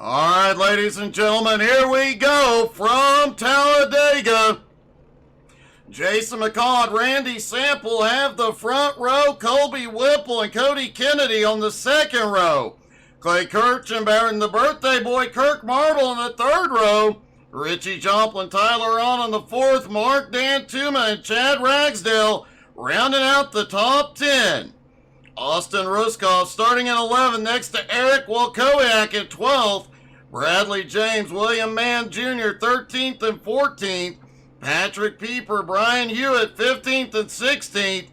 All right, ladies and gentlemen, here we go from Talladega. Jason McCall, Randy Sample have the front row. Colby Whipple and Cody Kennedy on the second row. Clay Kirchenbauer and the birthday boy Kirk Marble in the third row. Richie Joplin, Tyler on the fourth. Mark Dantuma and Chad Ragsdale rounding out the top 10. Austin Ruskoff starting at 11 next to Eric Walkowiak at 12th. Bradley James, William Mann Jr. 13th and 14th. Patrick Pieper, Brian Hewitt 15th and 16th.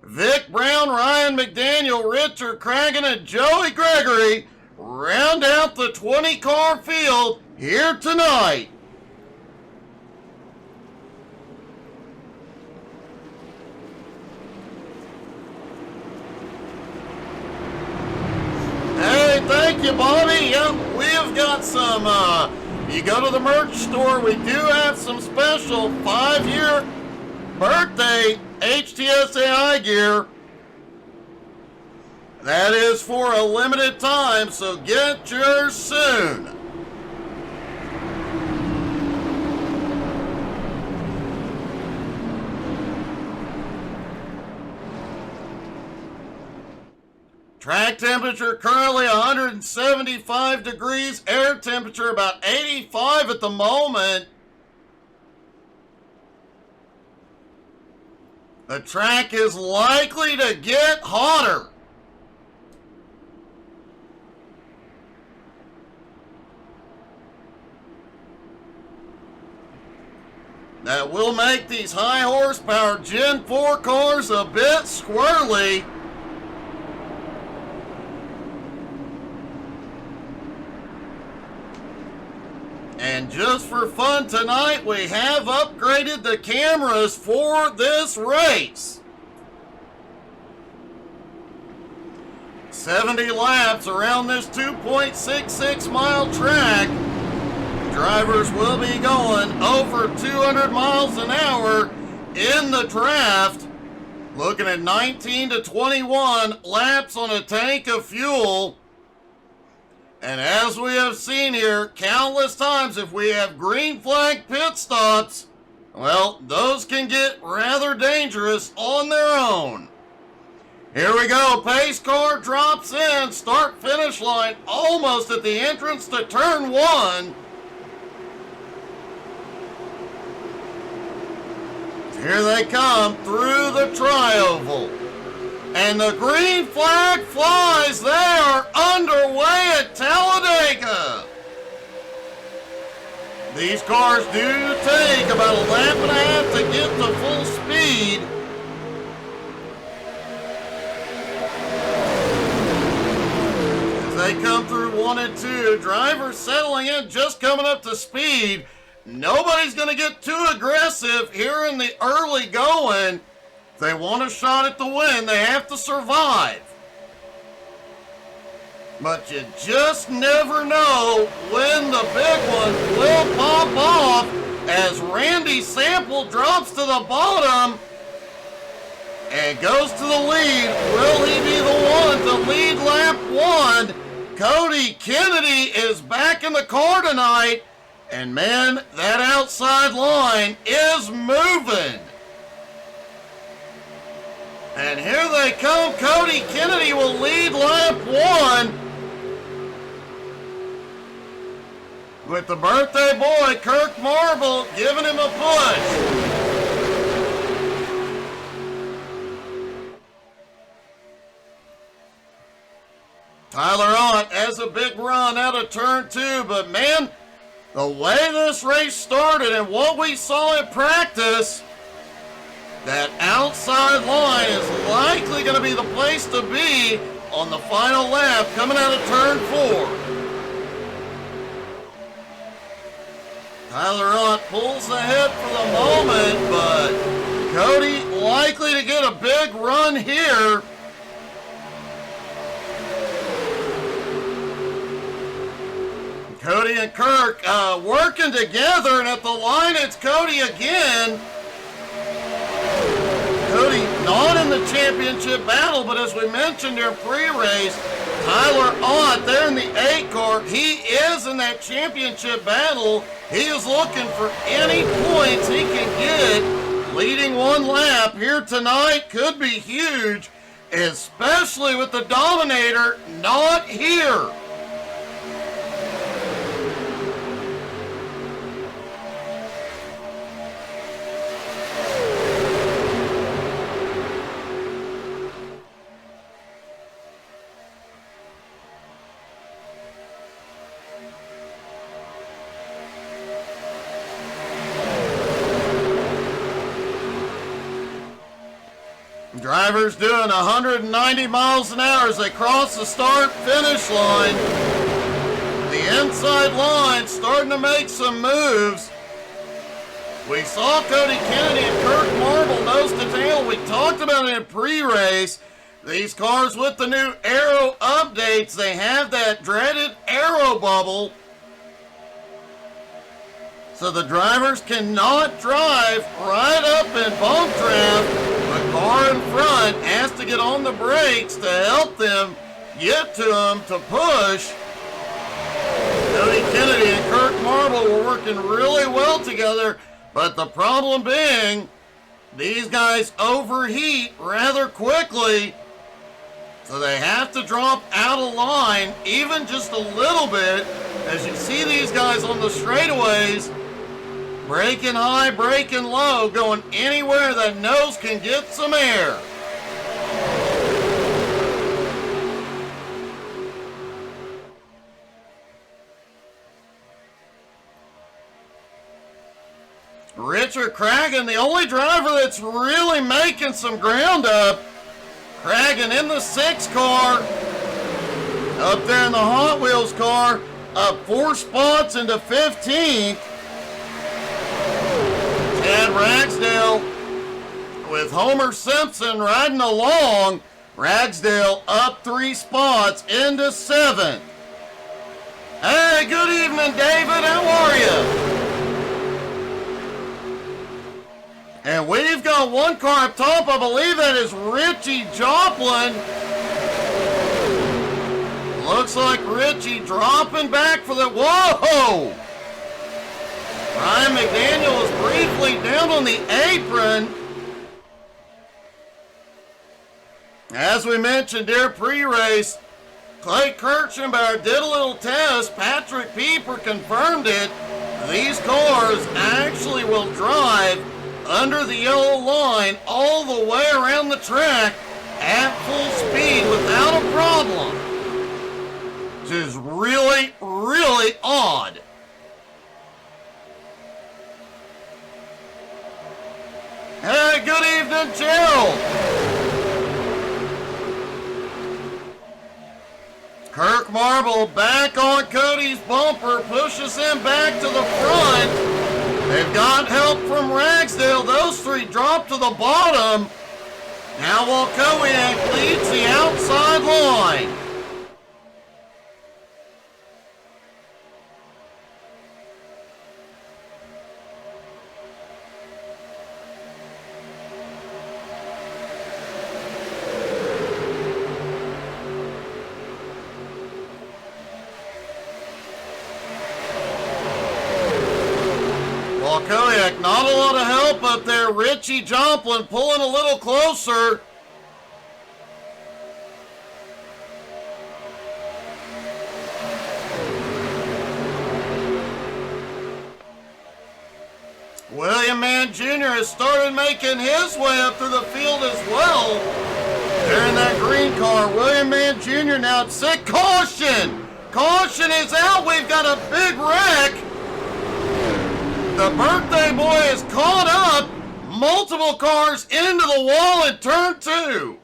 Vic Brown, Ryan McDaniel, Richard Cragen, and Joey Gregory round out the 20-car field here tonight. Hey, thank you, Bobby. Yep, we have got some, you go to the merch store, we do have some special 5-year birthday HTSAI gear. That is for a limited time, so get yours soon. Track temperature currently 175 degrees, air temperature about 85 at the moment. The track is likely to get hotter. That will make these high horsepower Gen 4 cars a bit squirrely. And just for fun tonight, we have upgraded the cameras for this race. 70 laps around this 2.66 mile track. Drivers will be going over 200 miles an hour in the draft. Looking at 19 to 21 laps on a tank of fuel. And as we have seen here countless times, if we have green flag pit stops, well, those can get rather dangerous on their own. Here we go. Pace car drops in. Start finish line almost at the entrance to turn 1. Here they come through the tri-oval. And the green flag flies. They are underway at Talladega. These cars do take about a lap and a half to get to full speed. As they come through 1 and 2, drivers settling in, just coming up to speed. Nobody's going to get too aggressive here in the early going. If they want a shot at the win, they have to survive. But you just never know when the big one will pop off as Randy Sample drops to the bottom and goes to the lead. Will he be the one to lead lap 1? Cody Kennedy is back in the car tonight. And man, that outside line is moving. And here they come. Cody Kennedy will lead lap 1. With the birthday boy, Kirk Marble, giving him a push. Tyler Ott has a big run out of turn 2, but man, the way this race started and what we saw in practice, that outside line is likely going to be the place to be on the final lap coming out of turn 4. Tyler Ott pulls ahead for the moment, but Cody likely to get a big run here. Cody and Kirk working together, and at the line it's Cody again. Cody not in the championship battle, but as we mentioned during pre-race, Tyler Ott there in the 8 car. He is in that championship battle. He is looking for any points he can get. Leading one lap here tonight could be huge, especially with the Dominator not here. Drivers doing 190 miles an hour as they cross the start-finish line. The inside line starting to make some moves. We saw Cody Kennedy and Kirk Marble nose to tail. We talked about it in pre-race. These cars with the new aero updates, they have that dreaded aero bubble. So the drivers cannot drive right up in bump draft. The car in front has to get on the brakes to help them get to them to push. Cody Kennedy and Kirk Marble were working really well together, but the problem being, these guys overheat rather quickly, so they have to drop out of line even just a little bit. As you see these guys on the straightaways, braking high, braking low, going anywhere that nose can get some air. Richard Cragen, the only driver that's really making some ground up. Cragen in the 6 car, up there in the Hot Wheels car, up 4 spots into 15th. Chad Ragsdale with Homer Simpson riding along. Ragsdale up 3 spots into 7th. Hey, good evening, David. How are you? And we've got one car up top. I believe that is Richie Joplin. Looks like Richie dropping back for the... Whoa! Ryan McDaniel is briefly down on the apron. As we mentioned there pre-race, Clay Kirchenbauer did a little test. Patrick Pieper confirmed it. These cars actually will drive under the yellow line all the way around the track at full speed without a problem. Which is really, really odd. Hey, good evening, Jill. Kirk Marble back on Cody's bumper, pushes him back to the front. They've got help from Ragsdale. Those 3 drop to the bottom. Now Walkowiak leads the outside line. Walkowiak, not a lot of help up there. Richie Joplin pulling a little closer. William Mann Jr. has started making his way up through the field as well. There in that green car, William Mann Jr. now at 6. Caution! Caution is out. We've got a big wreck. The birthday boy is caught up. Multiple cars into the wall in turn 2.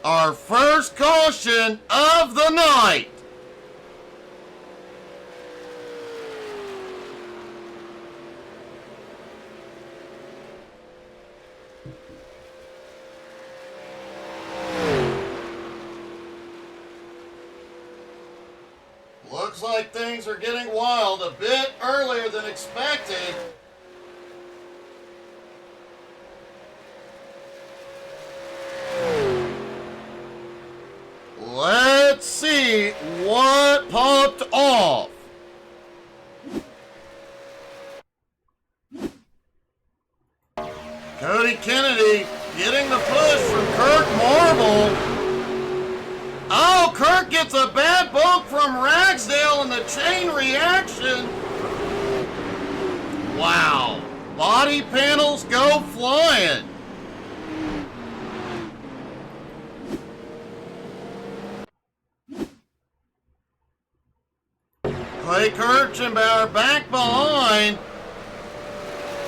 Our first caution of the night. Looks like things are getting wild a bit earlier than expected. push from Kirk Marble. Oh, Kirk gets a bad bump from Ragsdale in the chain reaction. Wow. Body panels go flying. Clay Kirchenbauer back behind.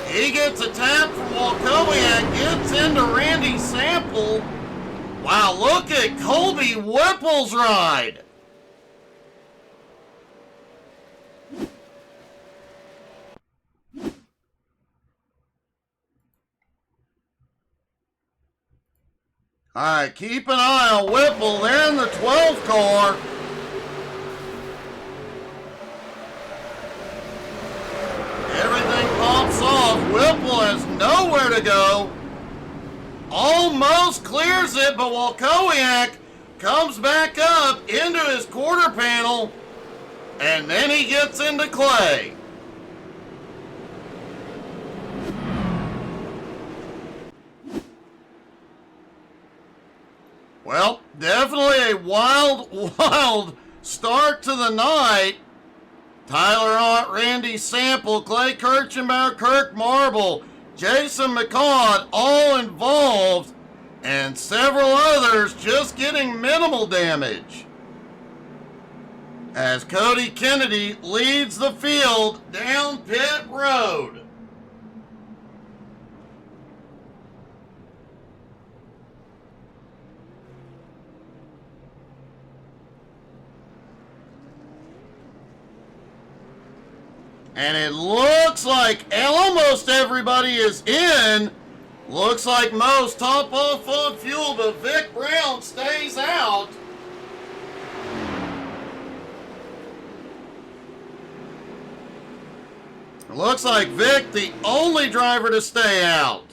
He gets a tap from Walkowiak, gets into Randy Sample. Wow, look at Colby Whipple's ride. All right, keep an eye on Whipple. They're in the 12 car. Everything pops off. Whipple has nowhere to go. Almost clears it, but Walkowiak comes back up into his quarter panel, and then he gets into Clay. Well, definitely a wild start to the night. Tyler Ott, Randy Sample, Clay Kirchenbauer, Kirk Marble, Jason McCall, all involved, and several others just getting minimal damage. As Cody Kennedy leads the field down pit road. And it looks like almost everybody is in. Looks like most top off on fuel, but Vic Brown stays out. Looks like Vic, the only driver to stay out.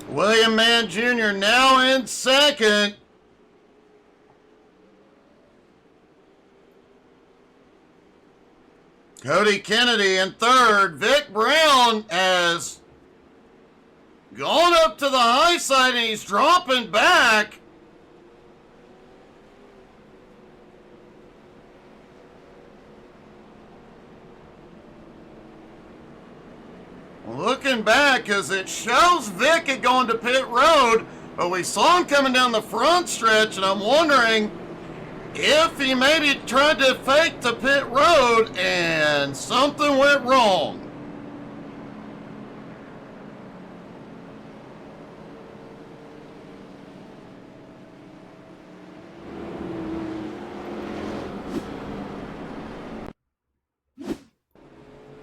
William Mann Jr. now in second. Cody Kennedy in third. Vic Brown has gone up to the high side and he's dropping back. Looking back, as it shows Vic had gone to pit road, but we saw him coming down the front stretch, and I'm wondering if he maybe tried to fake the pit road and something went wrong.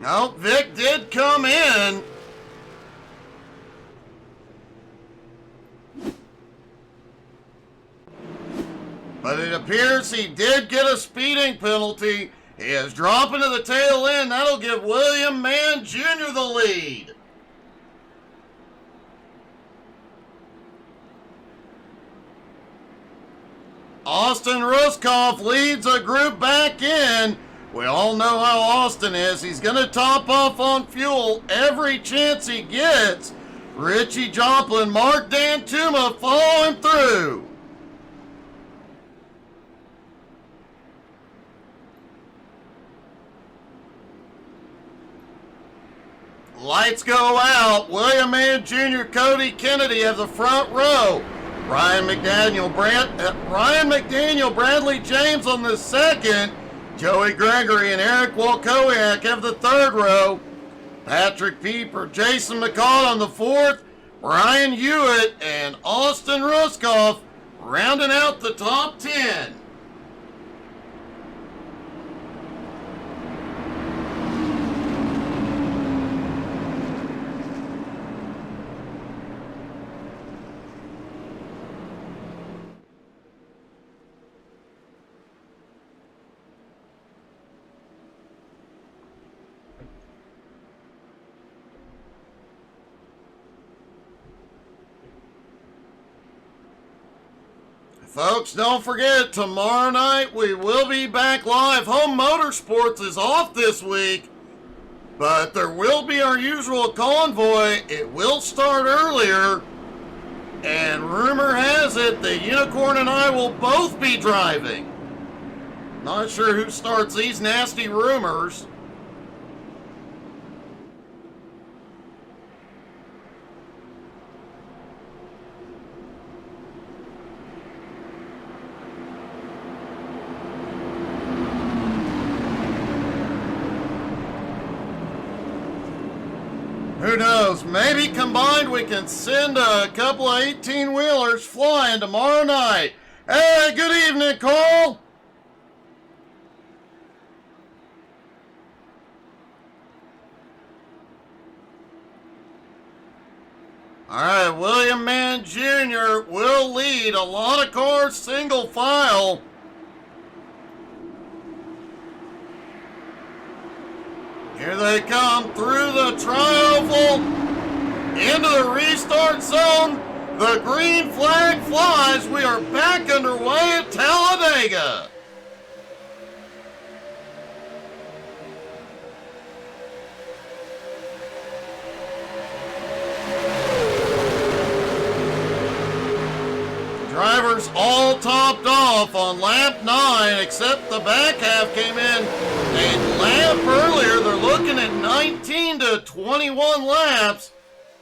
No, Vic did come in. But it appears he did get a speeding penalty. He is dropping to the tail end. That'll give William Mann Jr. the lead. Austin Ruskoff leads a group back in. We all know how Austin is. He's going to top off on fuel every chance he gets. Richie Joplin, Mark Dantuma following through. Lights go out. William Mann Jr., Cody Kennedy have the front row. Ryan McDaniel, Bradley James on the second. Joey Gregory and Eric Walkowiak have the third row. Patrick Pieper, Jason McCall on the fourth. Brian Hewitt and Austin Ruskoff rounding out the top 10. Folks, don't forget, tomorrow night we will be back live. Home Motorsports is off this week, but there will be our usual convoy. It will start earlier, and rumor has it that Unicorn and I will both be driving. Not sure who starts these nasty rumors. Who knows? Maybe combined we can send a couple of 18-wheelers flying tomorrow night. Hey, good evening, Carl. All right, William Mann Jr. will lead a lot of cars single file. Here they come through the tri-oval into the restart zone. The green flag flies. We are back underway at Talladega. Drivers all topped off on lap 9, except the back half came in a lap earlier. They're looking at 19 to 21 laps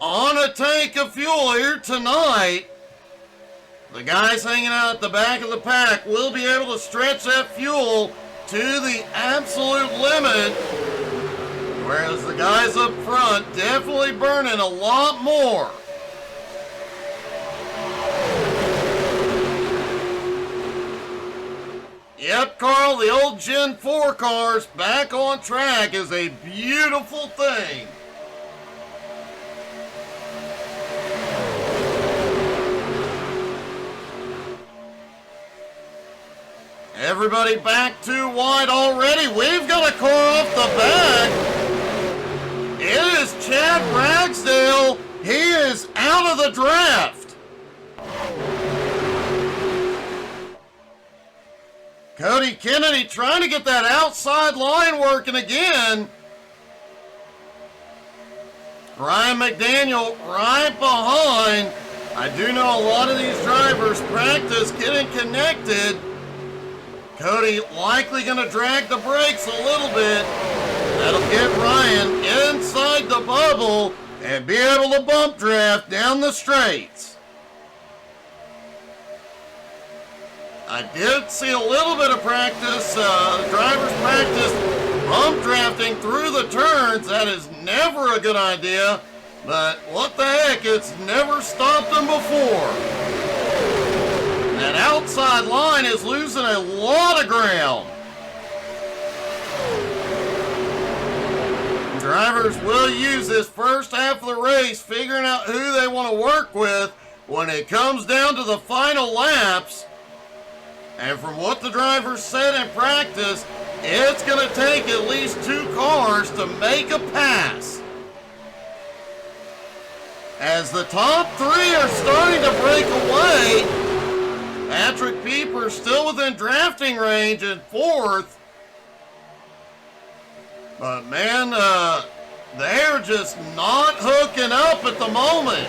on a tank of fuel here tonight. The guys hanging out at the back of the pack will be able to stretch that fuel to the absolute limit, whereas the guys up front definitely burning a lot more. Yep, Carl, the old Gen 4 cars back on track is a beautiful thing. Everybody back too wide already. We've got a car off the back. It is Chad Ragsdale. He is out of the draft. Cody Kennedy trying to get that outside line working again. Ryan McDaniel right behind. I do know a lot of these drivers practice getting connected. Cody likely going to drag the brakes a little bit. That'll get Ryan inside the bubble and be able to bump draft down the straights. I did see a little bit of practice. Drivers practice bump drafting through the turns. That is never a good idea, but what the heck, it's never stopped them before. That outside line is losing a lot of ground. Drivers will use this first half of the race figuring out who they want to work with when it comes down to the final laps. And from what the drivers said in practice, it's going to take at least 2 cars to make a pass. As the top 3 are starting to break away, Patrick Pieper still within drafting range in 4th. But man, they're just not hooking up at the moment.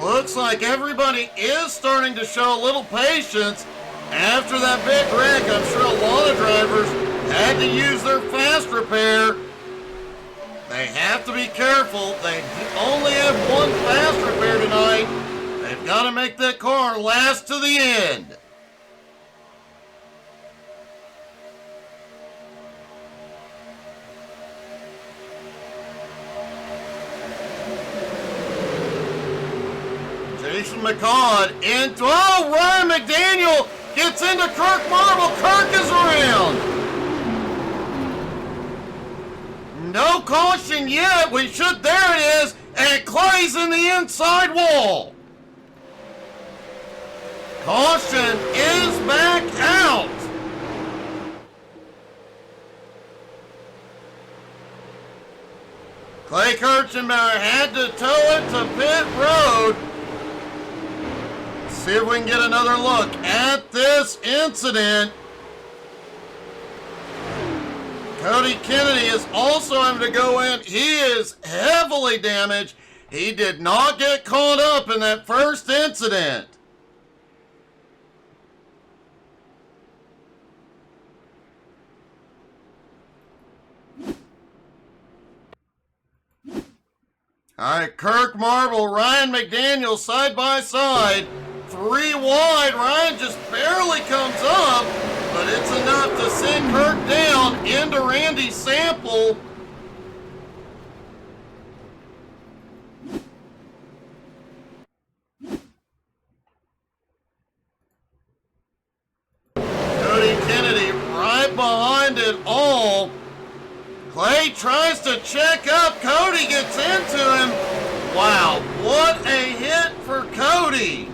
Looks like everybody is starting to show a little patience after that big wreck. I'm sure a lot of drivers had to use their fast repair. They have to be careful. They only have one fast repair tonight. They've got to make that car last to the end. Jason McCall into, Ryan McDaniel gets into Kirk Marble. Kirk is around. No caution yet. There it is. And Clay's in the inside wall. Caution is back out. Clay Kirchenbauer had to tow it to pit road. see if we can get another look at this incident. Cody Kennedy is also having to go in. He is heavily damaged. He did not get caught up in that first incident. All right, Kirk Marble, Ryan McDaniel side by side. 3 wide. Ryan just barely comes up, but it's enough to send Kirk down into Randy Sample. Cody Kennedy right behind it all. Clay tries to check up. Cody gets into him. Wow, what a hit for Cody.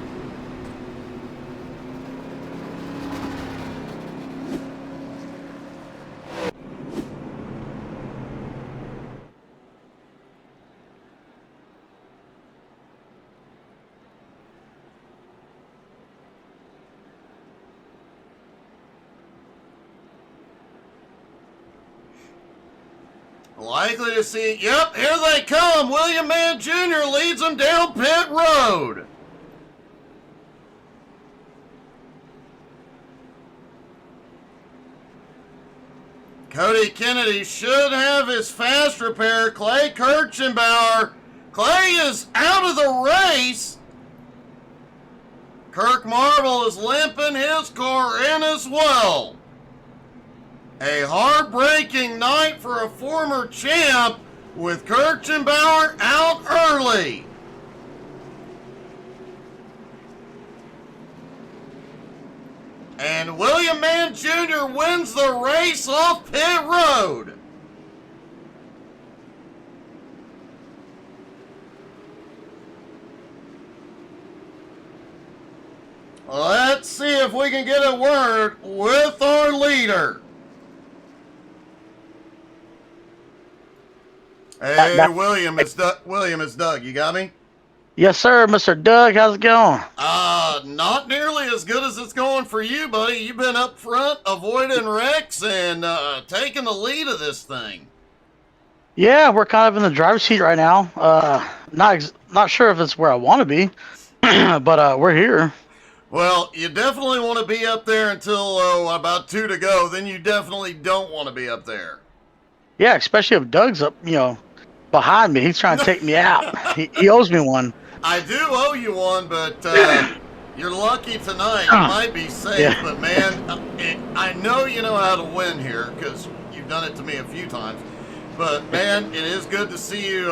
Likely to see, yep, here they come. William Mann Jr. leads them down pit road. Cody Kennedy should have his fast repair. Clay Kirchenbauer. Clay is out of the race. Kirk Marble is limping his car in as well. A heartbreaking night for a former champ with Kirchenbauer out early. And William Mann Jr. wins the race off pit road. Let's see if we can get a word with our leader. Hey, William, it's Doug. William, it's Doug. You got me? Yes, sir, Mr. Doug. How's it going? Not nearly as good as it's going for you, buddy. You've been up front avoiding wrecks and taking the lead of this thing. Yeah, we're kind of in the driver's seat right now. Not sure if it's where I want to be, but we're here. Well, you definitely want to be up there until about 2 to go. Then you definitely don't want to be up there. Yeah, especially if Doug's up, behind me. He's trying to take me out. He owes me one. I do owe you one, but you're lucky tonight. You might be safe, yeah. But man, I know you know how to win here because you've done it to me a few times. But man, it is good to see you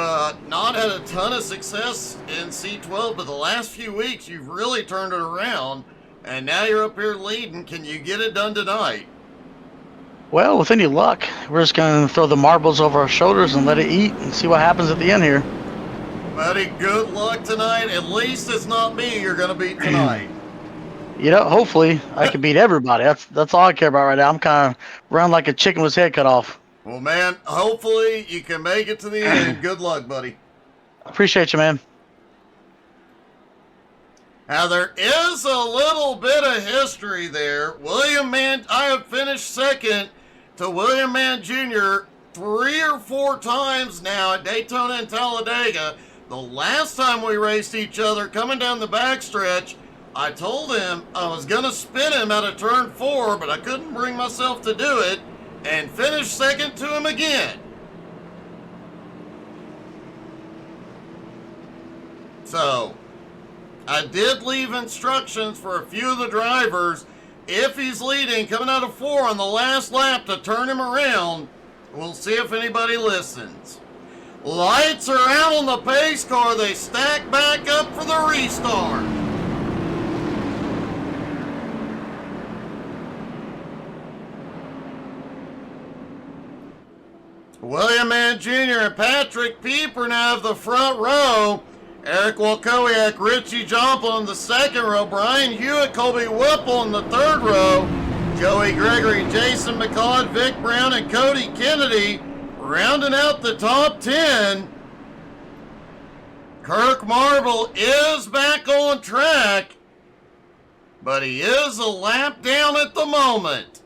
not had a ton of success in C12, but the last few weeks you've really turned it around, and now you're up here leading. Can you get it done tonight? Well, with any luck, we're just going to throw the marbles over our shoulders and let it eat and see what happens at the end here. Buddy, good luck tonight. At least it's not me you're going to beat tonight. Hopefully I can beat everybody. That's all I care about right now. I'm kind of running like a chicken with his head cut off. Well, man, hopefully you can make it to the end. Good luck, buddy. Appreciate you, man. Now, there is a little bit of history there. William Mann, I have finished second to William Mann Jr. 3 or 4 times now at Daytona and Talladega. The last time we raced each other coming down the backstretch, I told him I was going to spin him out of turn 4, but I couldn't bring myself to do it, and finished second to him again. So, I did leave instructions for a few of the drivers, if he's leading, coming out of 4 on the last lap, to turn him around. We'll see if anybody listens. Lights are out on the pace car. They stack back up for the restart. William Mann Jr. and Patrick Pieper now have the front row. Eric Walkowiak, Richie Joplin in the second row. Brian Hewitt, Colby Whipple in the third row. Joey Gregory, Jason McCall, Vic Brown, and Cody Kennedy rounding out the top 10. Kirk Marble is back on track. but he is a lap down at the moment.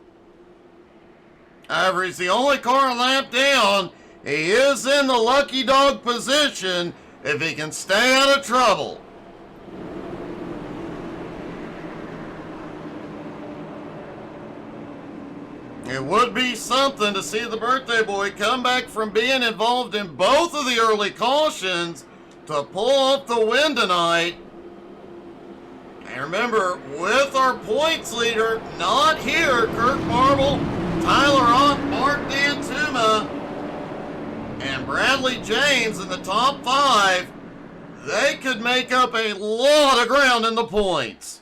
However, he's the only car a lap down. He is in the lucky dog position if he can stay out of trouble. It would be something to see the birthday boy come back from being involved in both of the early cautions to pull off the win tonight. And remember, with our points leader not here, Kirk Marble, Tyler Ott, Mark D'Antuma, and Bradley James in the top 5, they could make up a lot of ground in the points.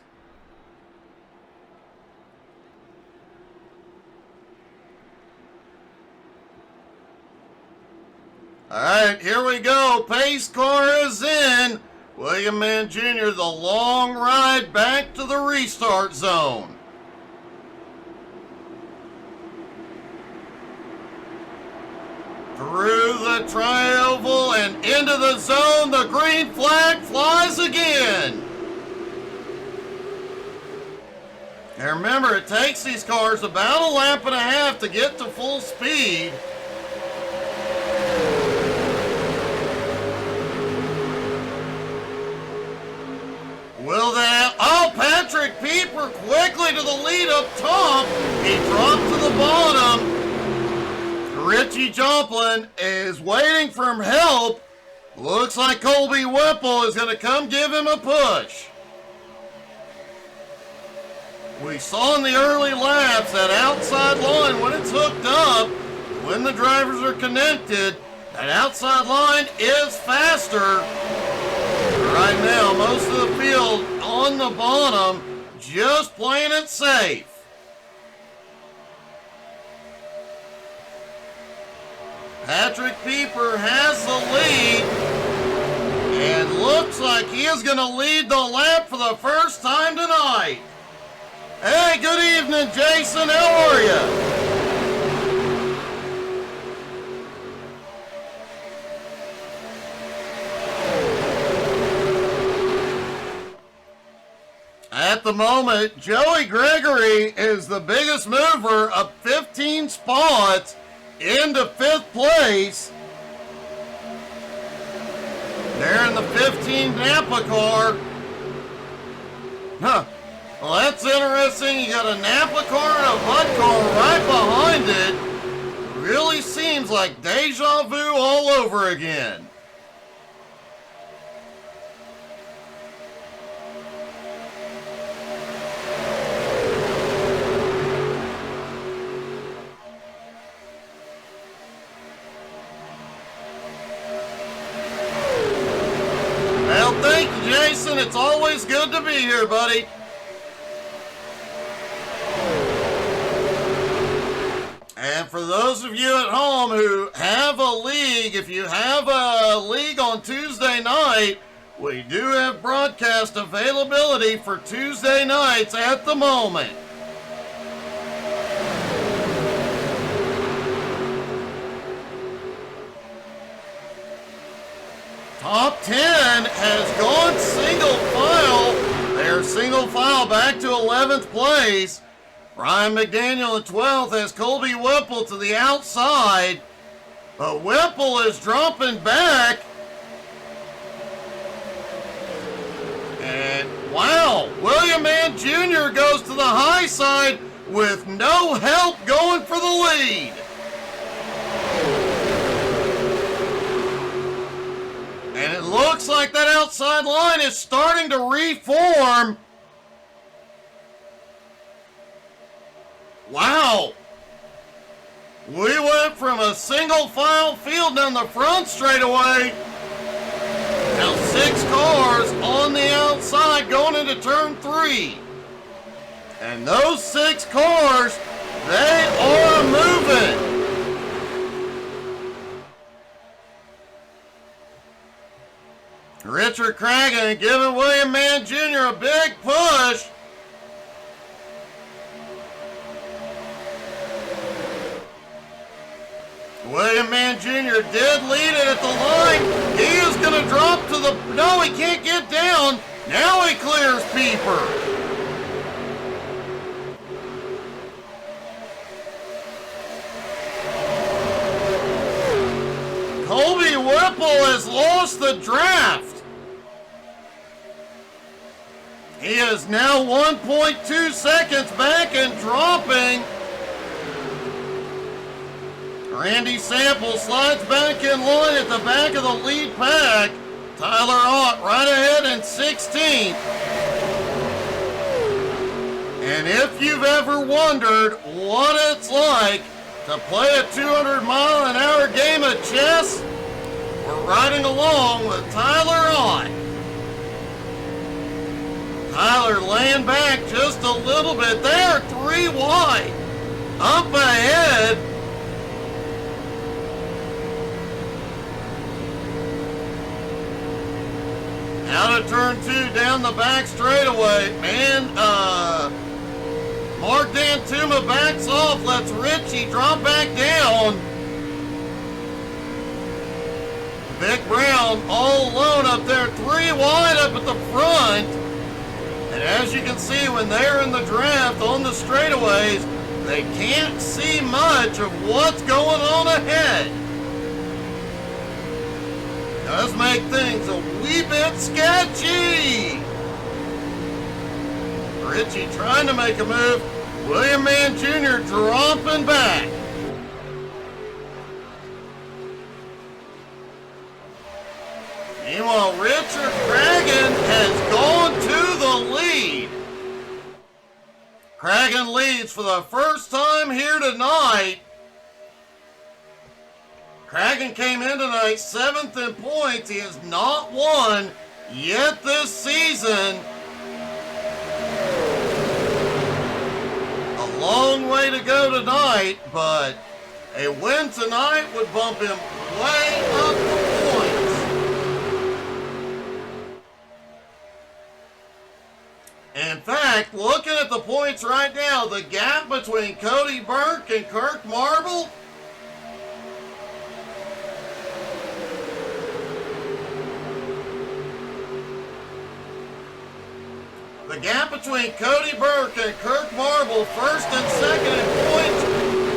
All right, here we go. Pace car is in. William Mann Jr., the long ride back to the restart zone. Through the tri-oval and into the zone, the green flag flies again. And remember, it takes these cars about a lap and a half to get to full speed. Will that? Oh, Patrick Pieper quickly to the lead up top. He dropped to the bottom. Richie Joplin is waiting for him help. Looks like Colby Whipple is going to come give him a push. We saw in the early laps that outside line when it's hooked up, when the drivers are connected, that outside line is faster. Right now, most of the field on the bottom, just playing it safe. Patrick Pieper has the lead and looks like he is going to lead the lap for the first time tonight. Hey, good evening, Jason. How are you? At the moment, Joey Gregory is the biggest mover, up 15 spots into 5th place. They're in the 15 Napa car. Huh. Well, that's interesting. You got a Napa car and a Bud car right behind it. Really seems like deja vu all over again. Well, thank you, Jason. It's always good to be here, buddy. And for those of you at home who have a league, if you have a league on Tuesday night, we do have broadcast availability for Tuesday nights at the moment. Top 10 has gone single file. They're single file back to 11th place. Ryan McDaniel in 12th has Colby Whipple to the outside. But Whipple is dropping back. And wow, William Mann Jr. goes to the high side with no help going for the lead. And it looks like that outside line is starting to reform. Wow. We went from a single file field down the front straightaway. Now 6 cars on the outside going into turn 3. And those 6 cars, they are moving. Richard Cragen giving William Mann Jr. a big push. William Mann Jr. did lead it at the line. He is going to drop to the... No, he can't get down. Now he clears Pieper. Whipple has lost the draft. He is now 1.2 seconds back and dropping. Randy Sample slides back in line at the back of the lead pack. Tyler Ott right ahead in 16th. And if you've ever wondered what it's like to play a 200-mile-an-hour game of chess, we're riding along with Tyler Ott. Tyler laying back just a little bit there, 3 wide. Up ahead. Out of turn 2 down the back straightaway. Man, Mark Dantuma backs off, lets Richie drop back down. Vic Brown all alone up there, 3 wide up at the front. And as you can see, when they're in the draft on the straightaways, they can't see much of what's going on ahead. Does make things a wee bit sketchy. Richie trying to make a move. William Mann Jr. dropping back. Meanwhile, Richard Cragen has gone to the lead. Cragen leads for the first time here tonight. Cragen came in tonight 7th in points. He has not won yet this season. A long way to go tonight, but a win tonight would bump him way up the points. In fact, looking at the points right now, the gap between Cody Burke and Kirk Marble, the gap between Cody Burke and Kirk Marble, first and second in points,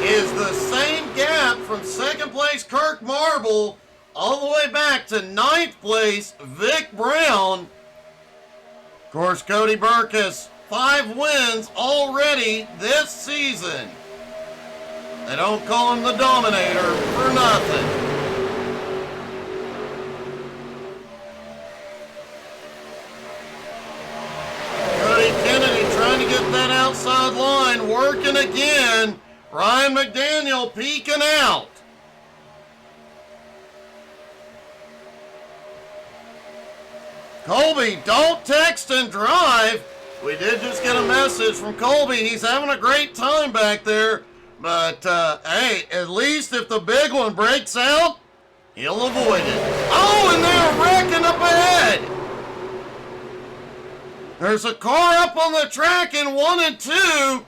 is the same gap from second place Kirk Marble all the way back to 9th place Vic Brown. Of course, Cody Burke has 5 wins already this season. They don't call him the Dominator for nothing. Trying to get that outside line working again. Ryan McDaniel peeking out. Colby, don't text and drive. We did just get a message from Colby. He's having a great time back there. But, hey, at least if the big one breaks out, he'll avoid it. Oh, and they're wrecking up ahead. There's a car up on the track in 1 and 2.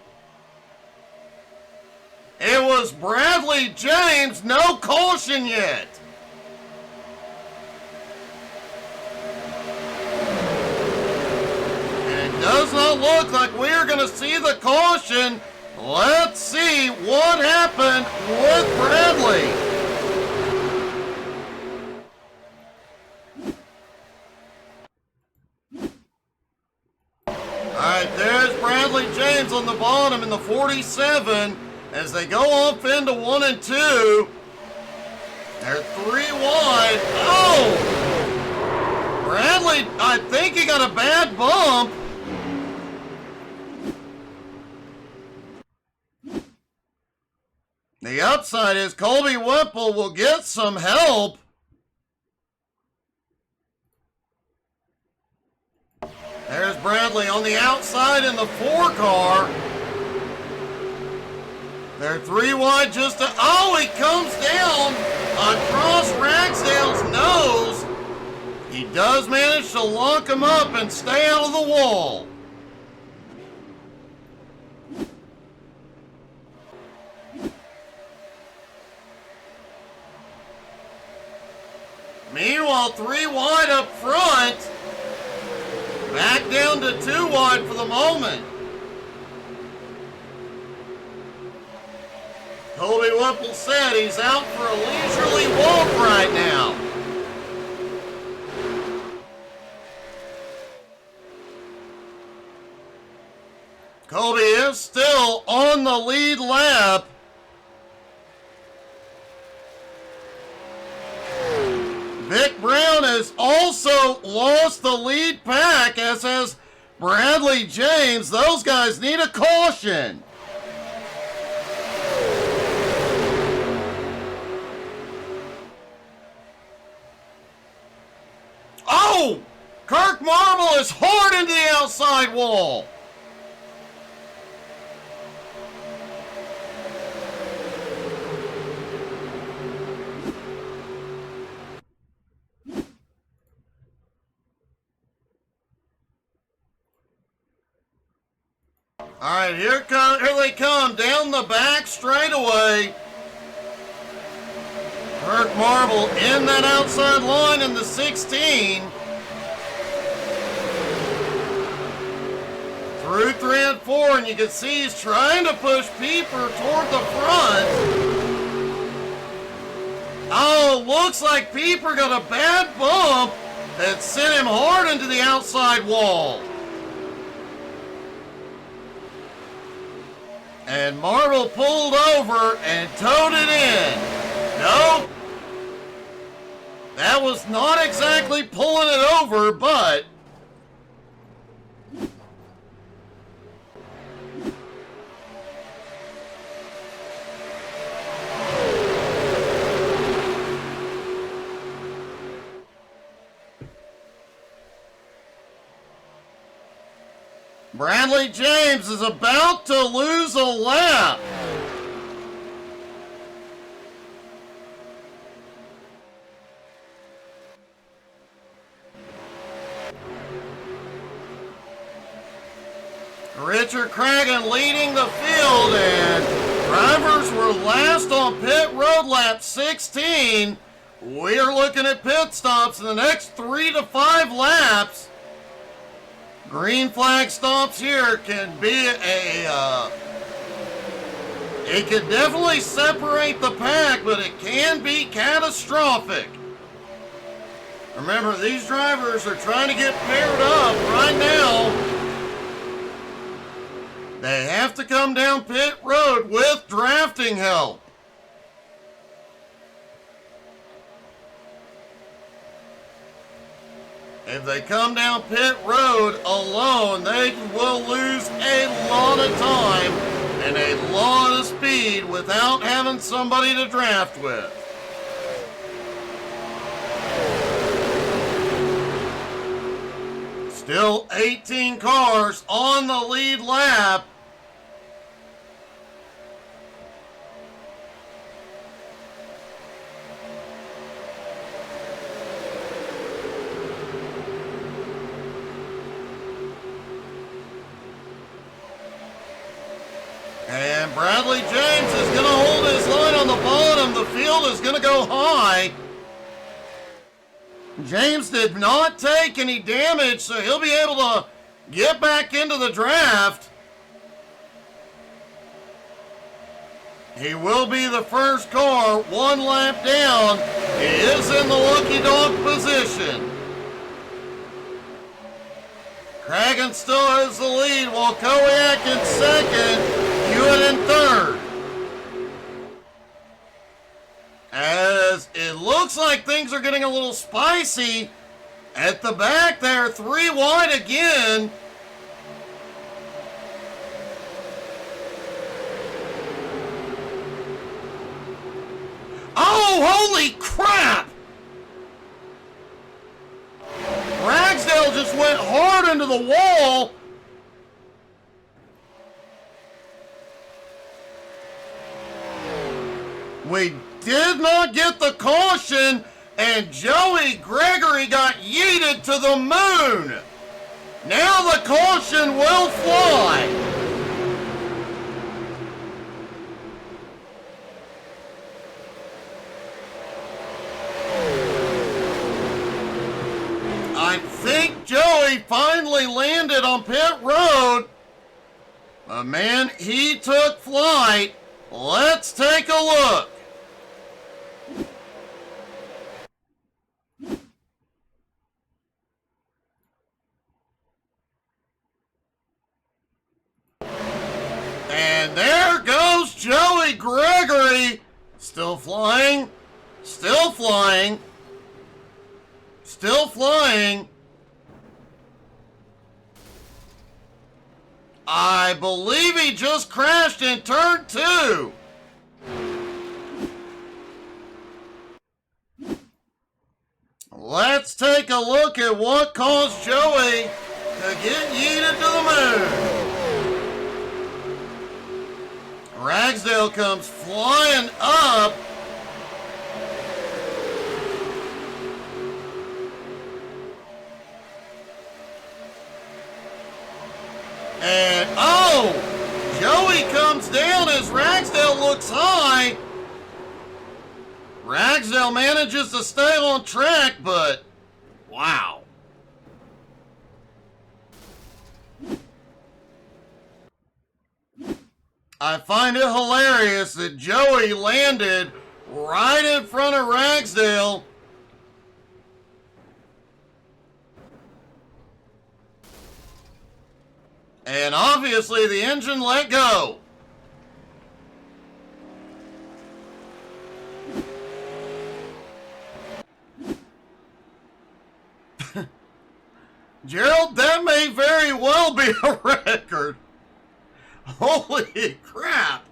It was Bradley James, no caution yet. And it does not look like we're going to see the caution. Let's see what happened with Bradley. Alright, there's Bradley James on the bottom in the 47 as they go off into 1 and 2. They're 3 wide. Oh! Bradley, I think he got a bad bump. The upside is Colby Whipple will get some help. There's Bradley on the outside in the 4 car. They're 3 wide just to... Oh, he comes down across Ragsdale's nose. He does manage to lock him up and stay out of the wall. Meanwhile, 3 wide up front. Back down to 2 wide for the moment. Colby Whipple said he's out for a leisurely walk right now. the lead lap. Vic Brown has also lost the lead pack, as has Bradley James. Those guys need a caution. Oh! Kirk Marble is hard into the outside wall. All right, here they come down the back straightaway. Kirk Marble in that outside line in the 16. Through 3 and 4, and you can see he's trying to push Pieper toward the front. Oh, looks like Pieper got a bad bump that sent him hard into the outside wall. And Marble pulled over and towed it in. No, that was not exactly pulling it over, but Bradley James is about to lose a lap. Richard Cragen leading the field, and drivers were last on pit road lap 16. We are looking at pit stops in the next 3 to 5 laps. Green flag stops here can be it can definitely separate the pack, but it can be catastrophic. Remember, these drivers are trying to get paired up right now. They have to come down pit road with drafting help. If they come down pit road alone, they will lose a lot of time and a lot of speed without having somebody to draft with. Still 18 cars on the lead lap. And Bradley James is going to hold his line on the bottom. The field is going to go high. James did not take any damage, so he'll be able to get back into the draft. He will be the first car 1 lap down. He is in the lucky dog position. Cragen still has the lead, while Kowiak in second. Hewitt in third. As it looks like things are getting a little spicy at the back there, 3 wide again. Oh, holy crap! Ragsdale just went hard into the wall. We did not get the caution, and Joey Gregory got yeeted to the moon. Now the caution will fly. I think Joey finally landed on pit road. But man, he took flight. Let's take a look. And there Joey Gregory still flying. Still flying. Still flying. I believe he just crashed in turn 2. Let's take a look at what caused Joey to get yeeted to the moon. Ragsdale comes flying up. And, oh! Joey comes down as Ragsdale looks high. Ragsdale manages to stay on track, but wow. I find it hilarious that Joey landed right in front of Ragsdale. And obviously the engine let go. Gerald, that may very well be a record. Holy crap.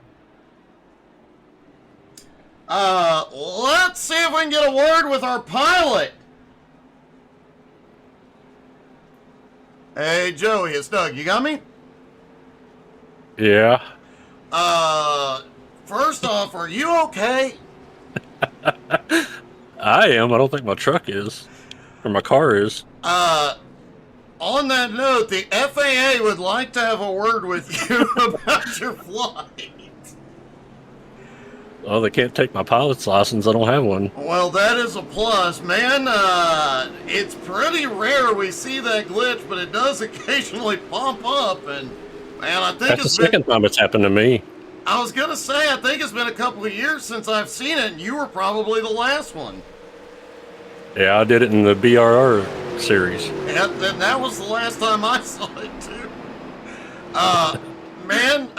Let's see if we can get a word with our pilot. Hey, Joey, it's Doug. You got me? Yeah. First off, are you okay? I am. I don't think my truck is. Or my car is. On that note, the FAA would like to have a word with you about your flight. Oh, they can't take my pilot's license. I don't have one. Well, that is a plus, man. It's pretty rare we see that glitch, but it does occasionally pop up. And man, I think That's the second time it's happened to me. I was gonna say, I think it's been a couple of years since I've seen it, and you were probably the last one. Yeah, I did it in the BRR series. And that was the last time I saw it too. Man,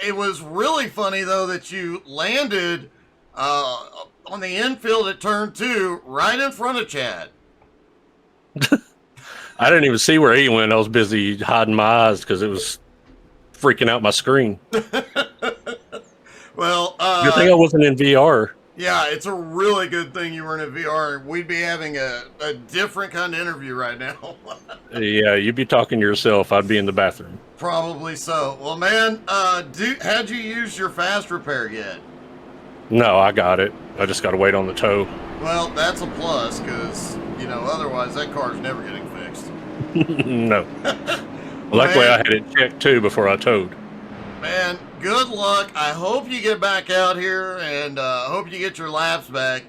it was really funny though that you landed on the infield at turn 2, right in front of Chad. I didn't even see where he went. I was busy hiding my eyes because it was freaking out my screen. Well, Good thing I wasn't in VR. yeah, it's a really good thing you weren't in VR. We'd be having a different kind of interview right now. Yeah, you'd be talking to yourself. I'd be in the bathroom. Probably so. Well, man, had you used your fast repair yet? No, I got it. I just got to wait on the tow. Well, that's a plus, because, otherwise that car's never getting fixed. No. Luckily, I had it checked too before I towed. Man, good luck. I hope you get back out here, and hope you get your laps back.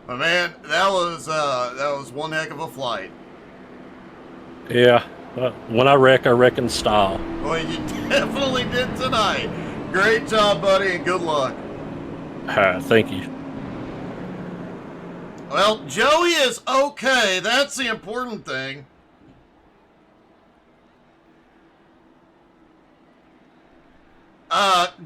But man, that was one heck of a flight. Yeah. When I wreck in style. Well, you definitely did tonight. Great job, buddy, and good luck. Thank you. Well, Joey is okay. That's the important thing.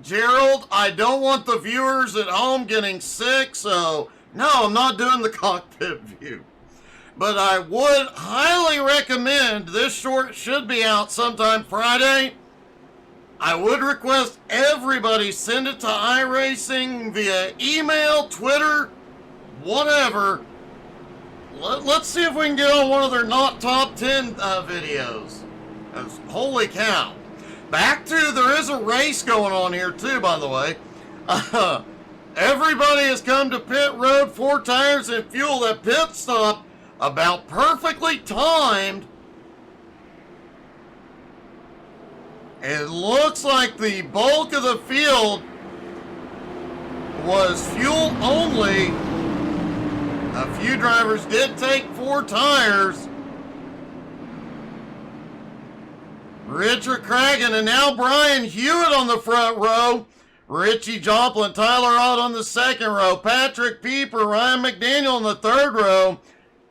Gerald, I don't want the viewers at home getting sick, so no, I'm not doing the cockpit view. But I would highly recommend, this short should be out sometime Friday. I would request everybody send it to iRacing via email, Twitter, whatever. Let's see if we can get on one of their not top 10 videos. Holy cow. Back to, there is a race going on here too, by the way. Everybody has come to pit road, 4 tires and fuel. That pit stop about perfectly timed. It looks like the bulk of the field was fuel only. A few drivers did take 4 tires. Richard Cragen and now Brian Hewitt on the front row. Richie Joplin, Tyler Ott on the second row. Patrick Pieper, Ryan McDaniel on the third row.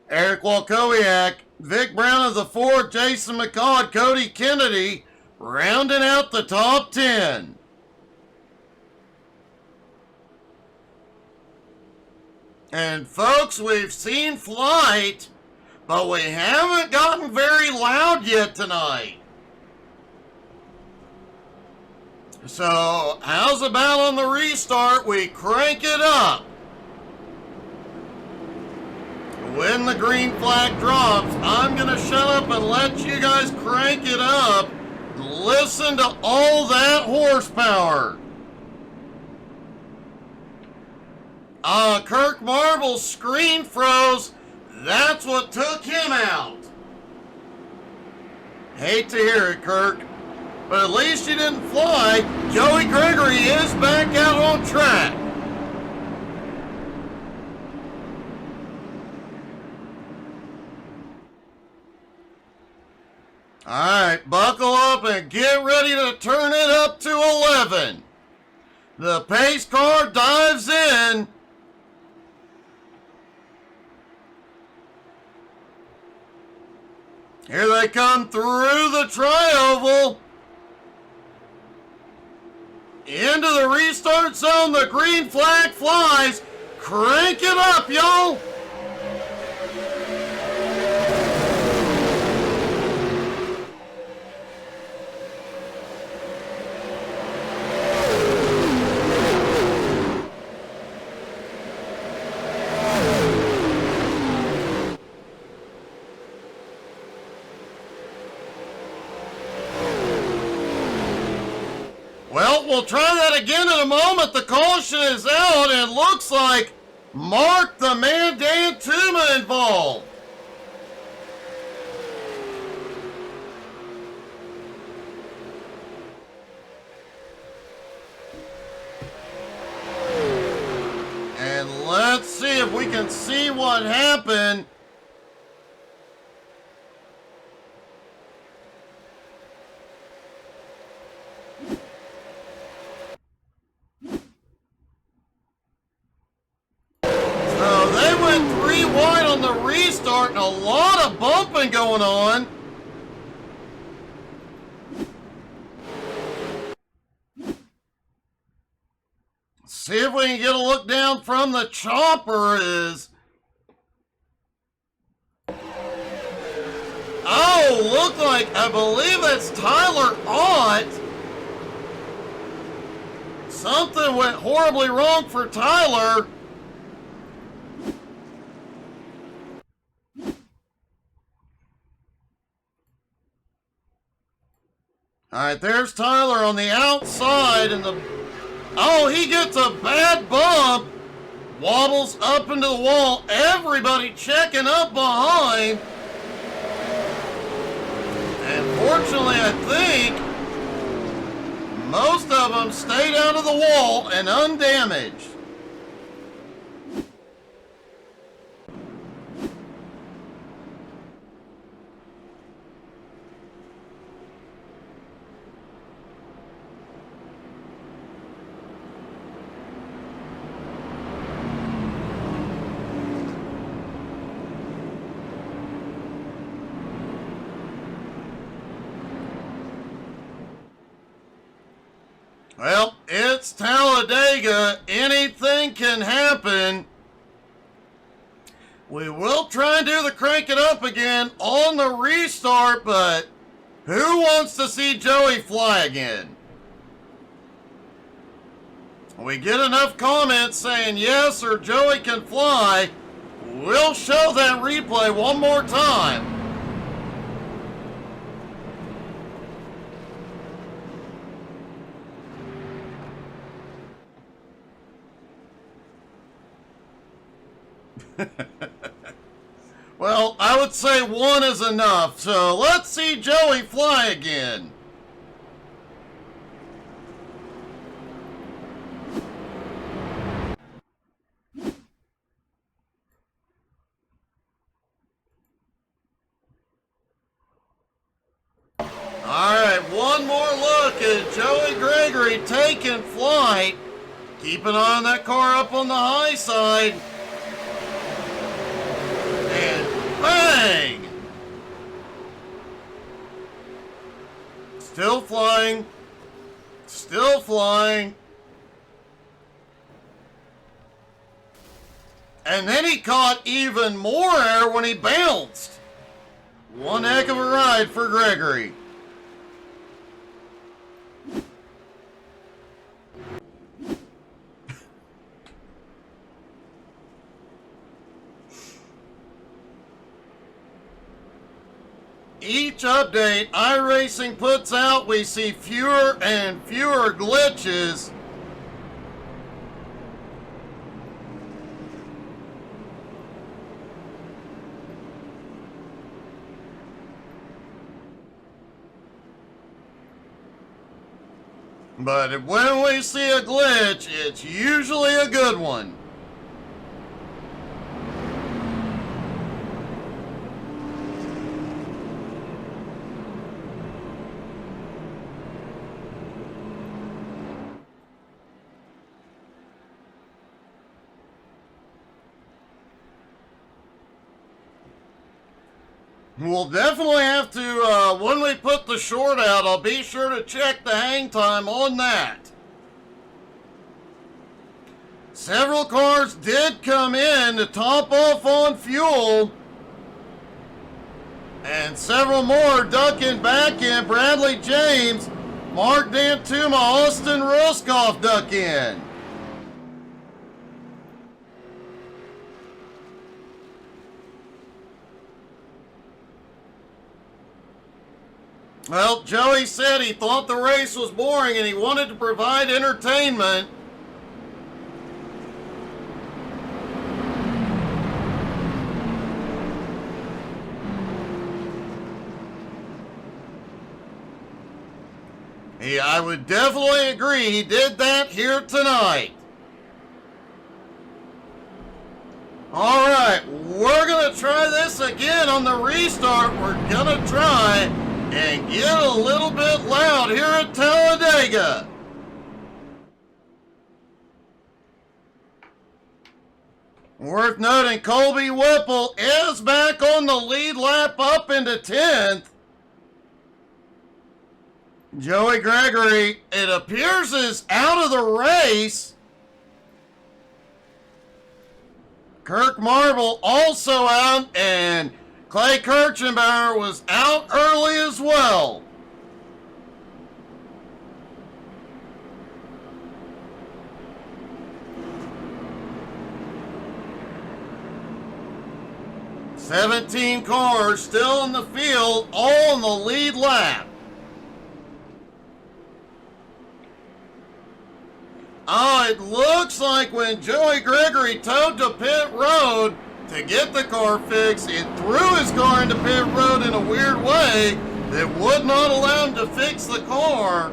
Eric Walkowiak, Vic Brown of the fourth. Jason McCall, Cody Kennedy rounding out the top 10. And folks, we've seen flight, but we haven't gotten very loud yet tonight. So, how's about on the restart, we crank it up? When the green flag drops, I'm going to shut up and let you guys crank it up. Listen to all that horsepower. Kirk Marble's screen froze. That's what took him out. Hate to hear it, Kirk. But at least you didn't fly. Joey Gregory is back out on track. Alright, buckle up and get ready to turn it up to 11. The pace car dives in. Here they come through the tri-oval. Into the restart zone, the green flag flies. Crank it up, y'all. Well, we'll try that again in a moment. The caution is out, and it looks like Mark the Man Dan Tuma involved. And let's see if we can see what happened. Wide on the restart and a lot of bumping going on. See if we can get a look down from the chopper. Oh, look like, I believe that's Tyler Ott. Something went horribly wrong for Tyler. All right, there's Tyler on the outside, and he gets a bad bump, wobbles up into the wall. Everybody checking up behind. And fortunately, I think most of them stayed out of the wall and undamaged. Well, it's Talladega. Anything can happen. We will try and do the crank it up again on the restart, but who wants to see Joey fly again? We get enough comments saying yes or Joey can fly. We'll show that replay one more time. Well, I would say one is enough, so let's see Joey fly again. Alright, one more look at Joey Gregory taking flight. Keep an eye on that car up on the high side. And bang! Still flying. Still flying. And then he caught even more air when he bounced. One heck of a ride for Gregory. Each update iRacing puts out, we see fewer and fewer glitches. But when we see a glitch, it's usually a good one. We'll definitely have to, when we put the short out, I'll be sure to check the hang time on that. Several cars did come in to top off on fuel. And several more ducking back in. Bradley James, Mark Dantuma, Austin Ruskoff duck in. Well, Joey said he thought the race was boring and he wanted to provide entertainment. Yeah, I would definitely agree he did that here tonight. All right, we're going to try this again on the restart. We're going to try and get a little bit loud here at Talladega. Worth noting, Colby Whipple is back on the lead lap up into 10th. Joey Gregory, it appears, is out of the race. Kirk Marble also out, and Clay Kirchenbauer was out early as well. "17 cars still in the field, all in the lead lap. Oh, it looks like when Joey Gregory towed to pit road to get the car fixed, it threw his car into pit road in a weird way that would not allow him to fix the car.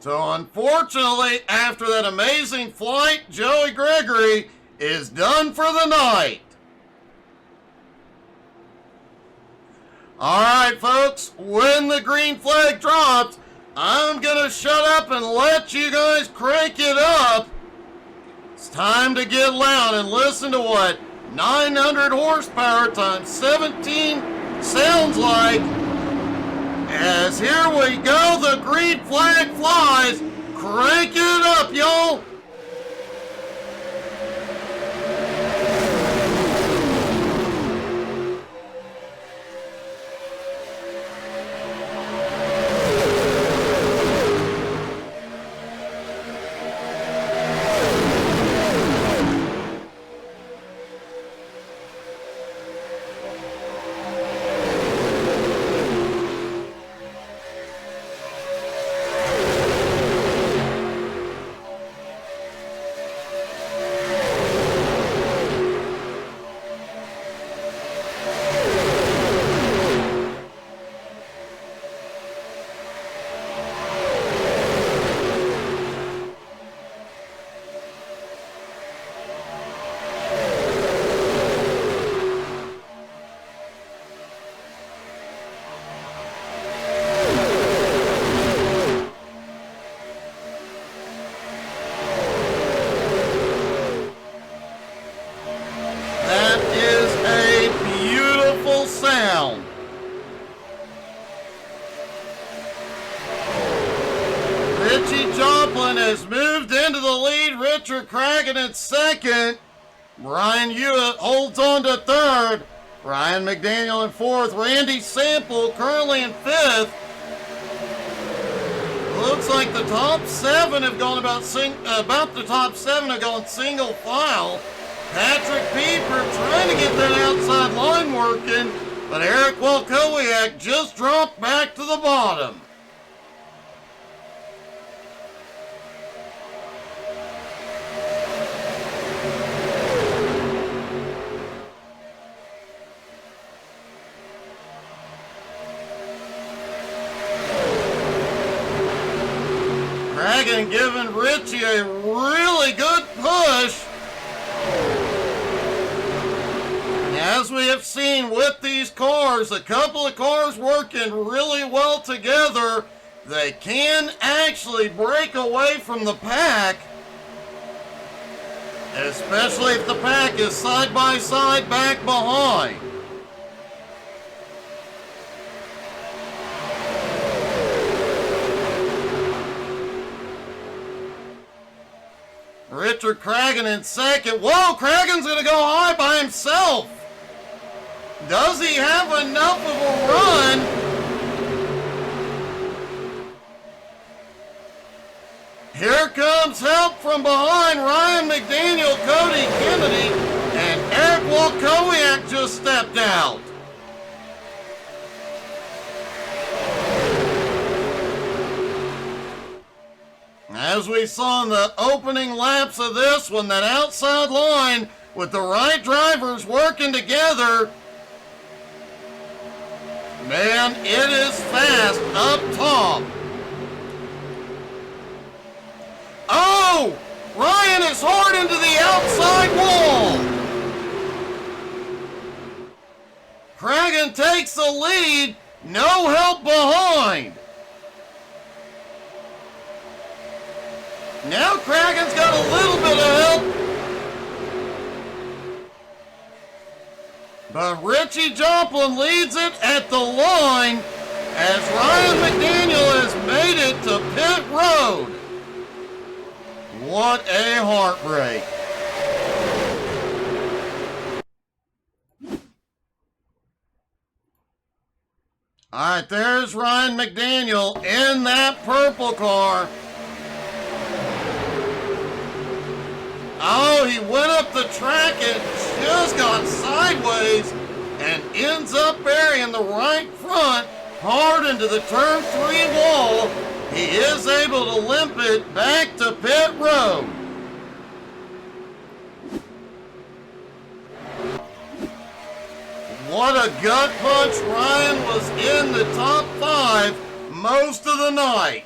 So unfortunately, after that amazing flight, Joey Gregory is done for the night. All right, folks, when the green flag drops, I'm going to shut up and let you guys crank it up. It's time to get loud and listen to what 900 horsepower times 17 sounds like. As here we go, the green flag flies. Crank it up, y'all. Richie Joplin has moved into the lead. Richard Cragen in second. Brian Hewitt holds on to third. Ryan McDaniel in fourth. Randy Sample currently in fifth. Looks like the top seven have gone about the top seven have gone single file. Patrick Pieper trying to get that outside line working, but Eric Walkowiak just dropped back to the bottom. Cragen giving Richie a really good push. As we have seen with these cars, a couple of cars working really well together, they can actually break away from the pack, especially if the pack is side by side back behind. Richard Cragen in second. Whoa, Cragen's going to go high by himself. Does he have enough of a run? Here comes help from behind. Ryan McDaniel, Cody Kennedy, and Eric Walkowiak just stepped out. As we saw in the opening laps of this one, that outside line with the right drivers working together, man, it is fast up top. Oh! Ryan is hard into the outside wall. Cragen takes the lead, no help behind. Now Cragen's got a little bit of help. But Richie Joplin leads it at the line as Ryan McDaniel has made it to pit road. What a heartbreak. All right, there's Ryan McDaniel in that purple car. Oh, he went up the track and just got sideways and ends up burying the right front hard into the turn 3 wall. He is able to limp it back to pit road. What a gut punch. Ryan was in the top 5 most of the night.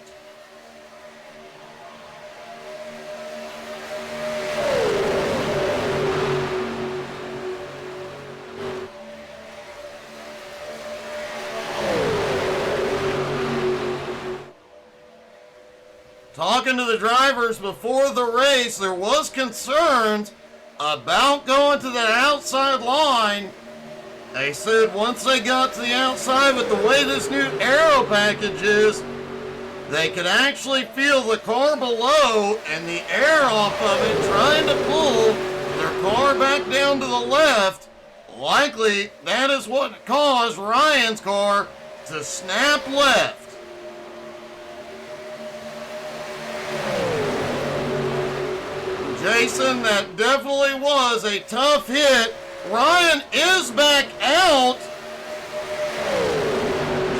Talking to the drivers before the race, there was concerns about going to the outside line. They said once they got to the outside with the way this new aero package is, they could actually feel the car below and the air off of it trying to pull their car back down to the left. Likely that is what caused Ryan's car to snap left. Jason, that definitely was a tough hit. Ryan is back out.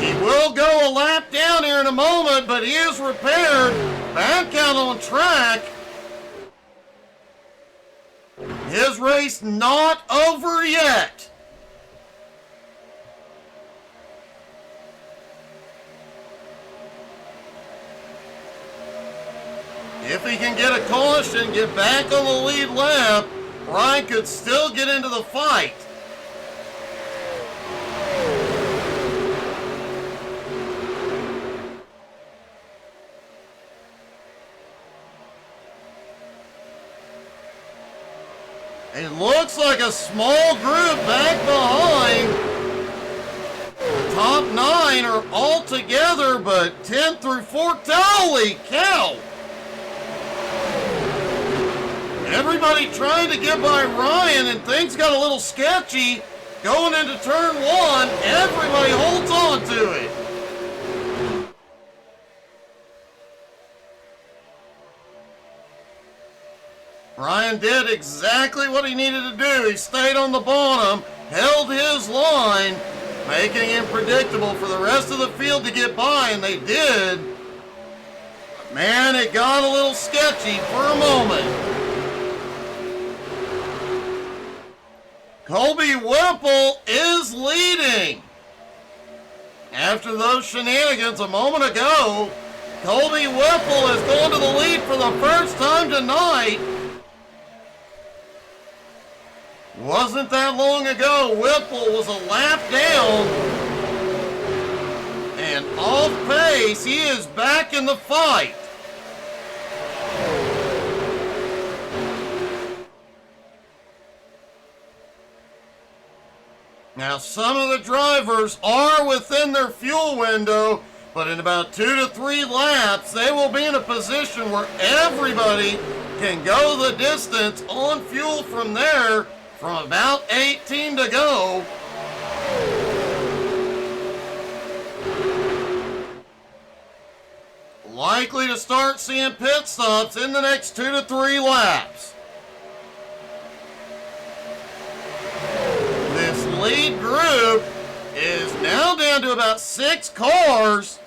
He will go a lap down here in a moment, but he is repaired. Back out on track. His race not over yet. If he can get a caution, get back on the lead lap, Ryan could still get into the fight. It looks like a small group back behind. The top 9 are all together, but 10 through 14, holy cow! Everybody trying to get by Ryan, and things got a little sketchy going into turn 1. Everybody holds on to it. Ryan did exactly what he needed to do. He stayed on the bottom, held his line, making him predictable for the rest of the field to get by, and they did. But man, it got a little sketchy for a moment. Colby Whipple is leading. After those shenanigans a moment ago, Colby Whipple has gone to the lead for the first time tonight. Wasn't that long ago, Whipple was a lap down and off pace. He is back in the fight. Now, some of the drivers are within their fuel window, but in about 2 to 3 laps, they will be in a position where everybody can go the distance on fuel from there, from about 18 to go. Likely to start seeing pit stops in the next 2 to 3 laps. This lead group is now down to about 6 cars.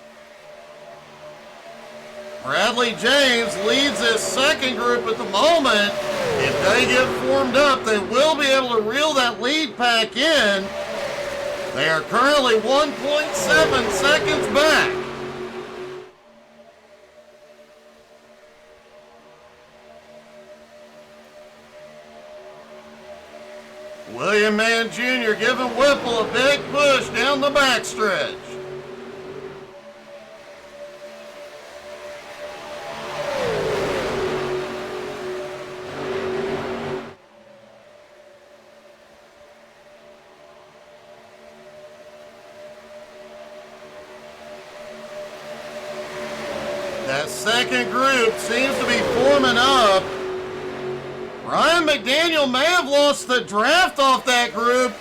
Bradley James leads this second group at the moment. If they get formed up, they will be able to reel that lead pack in. They are currently 1.7 seconds back. William Mann Jr. giving Whipple a big push down the backstretch. That second group seems to be forming up. Ryan McDaniel may have lost the draft off that group.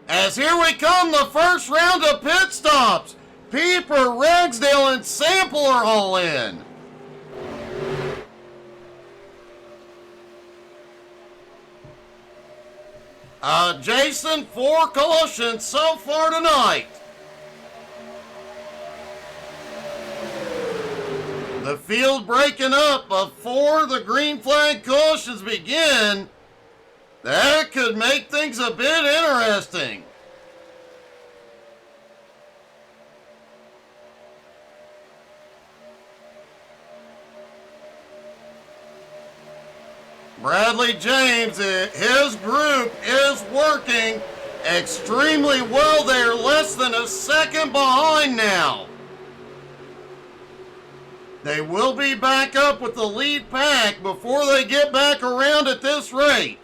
As here we come, the first round of pit stops. Pieper, Ragsdale, and Sample are all in. Jason, 4 cautions so far tonight. The field breaking up before the green flag cautions begin. That could make things a bit interesting. Bradley James, his group is working extremely well. They are less than a second behind now. They will be back up with the lead pack before they get back around at this rate.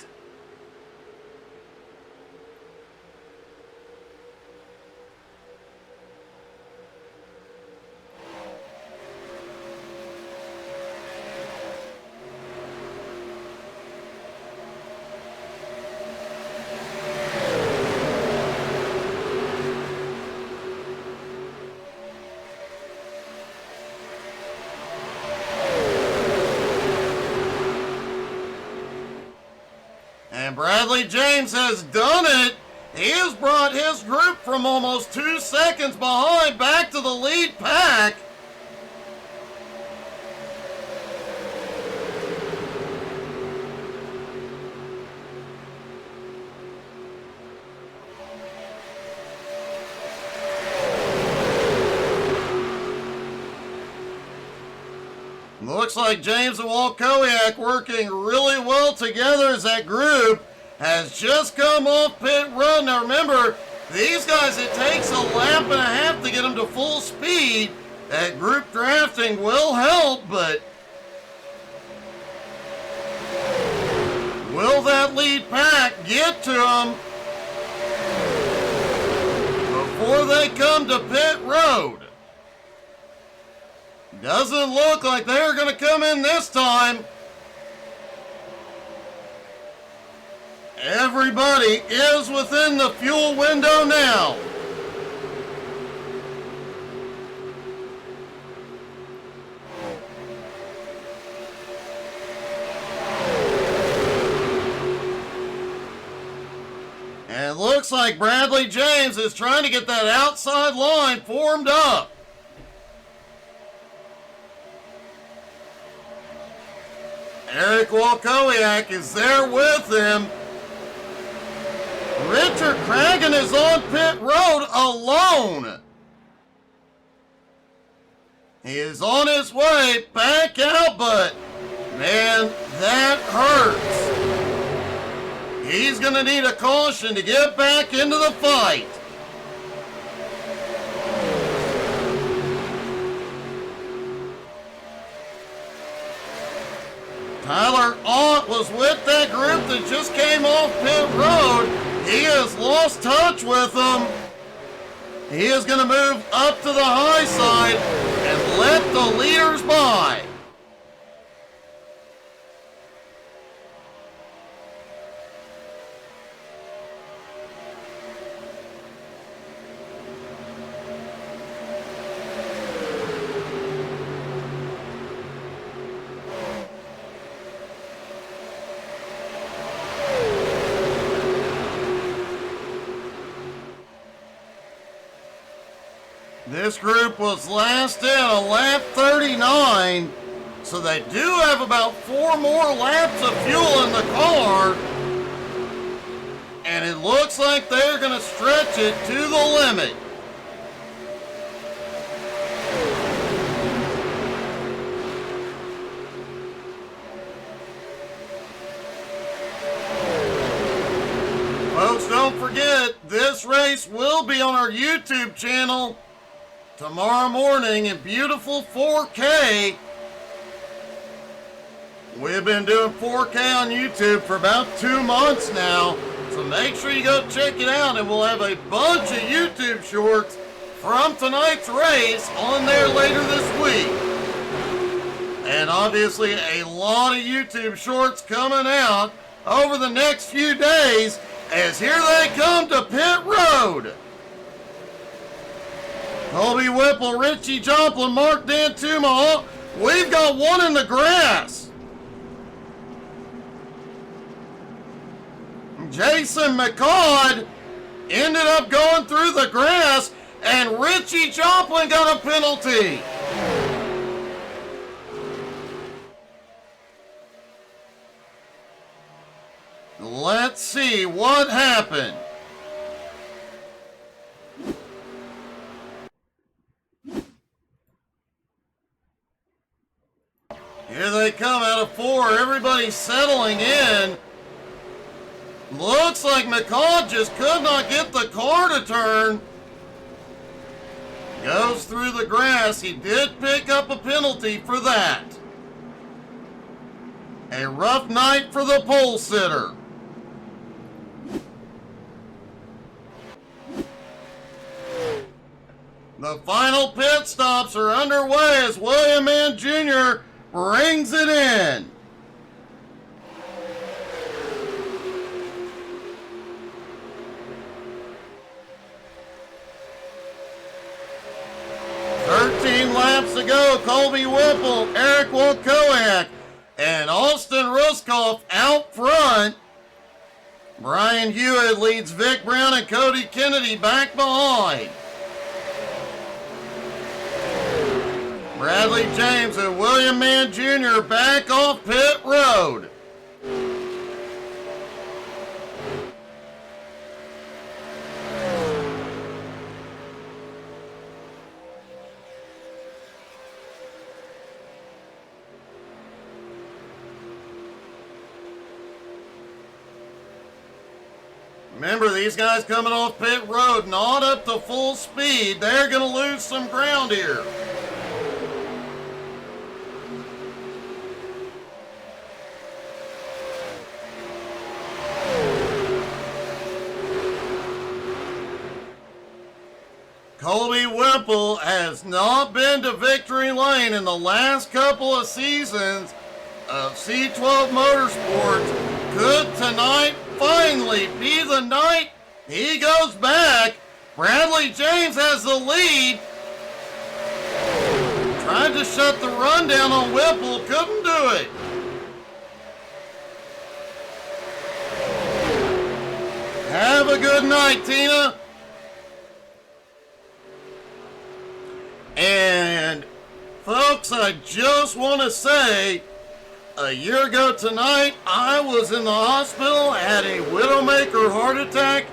And Bradley James has done it. He has brought his group from almost 2 seconds behind back to the lead pack. Looks like James and Walkowiak working really well together as that group has just come off pit road. Now remember, these guys, it takes a lap and a half to get them to full speed. That group drafting will help, but will that lead pack get to them? before they come to pit road. Doesn't look like they're going to come in this time. Everybody is within the fuel window now. And it looks like Bradley James is trying to get that outside line formed up. Eric Walkowiak is there with him. Richard Cragen is on pit road alone. He is on his way back out, but man, that hurts. He's going to need a caution to get back into the fight. Tyler Ott was with that group that just came off pit road. He has lost touch with them. He is going to move up to the high side and let the leaders by. This group was last in on lap 39, so they do have about 4 more laps of fuel in the car, and it looks like they're going to stretch it to the limit. Folks, don't forget, this race will be on our YouTube channel tomorrow morning in beautiful 4K. We've been doing 4K on YouTube for about 2 months now, so make sure you go check it out, and we'll have a bunch of YouTube shorts from tonight's race on there later this week. And obviously a lot of YouTube shorts coming out over the next few days, as here they come to pit road. Colby Whipple, Richie Joplin, Mark Dantuma. We've got one in the grass. Jason McCod ended up going through the grass, and Richie Joplin got a penalty. Let's see what happened. Here they come out of 4. Everybody's settling in. Looks like McCall just could not get the car to turn. Goes through the grass. He did pick up a penalty for that. A rough night for the pole sitter. The final pit stops are underway as William Mann Jr. brings it in. Laps to go. Colby Whipple, Eric Wilkowiak, and Austin Ruskoff out front. Brian Hewitt leads Vic Brown and Cody Kennedy back behind. Bradley James and William Mann Jr. back off pit road. Remember, these guys coming off pit road, not up to full speed. They're going to lose some ground here. Sample has not been to victory lane in the last couple of seasons of C12 Motorsports. Could tonight finally be the night he goes back? Bradley James has the lead. Tried to shut the run down on Whipple, couldn't do it. Have a good night, Tina. And folks, I just want to say, a year ago tonight, I was in the hospital, had a widowmaker heart attack.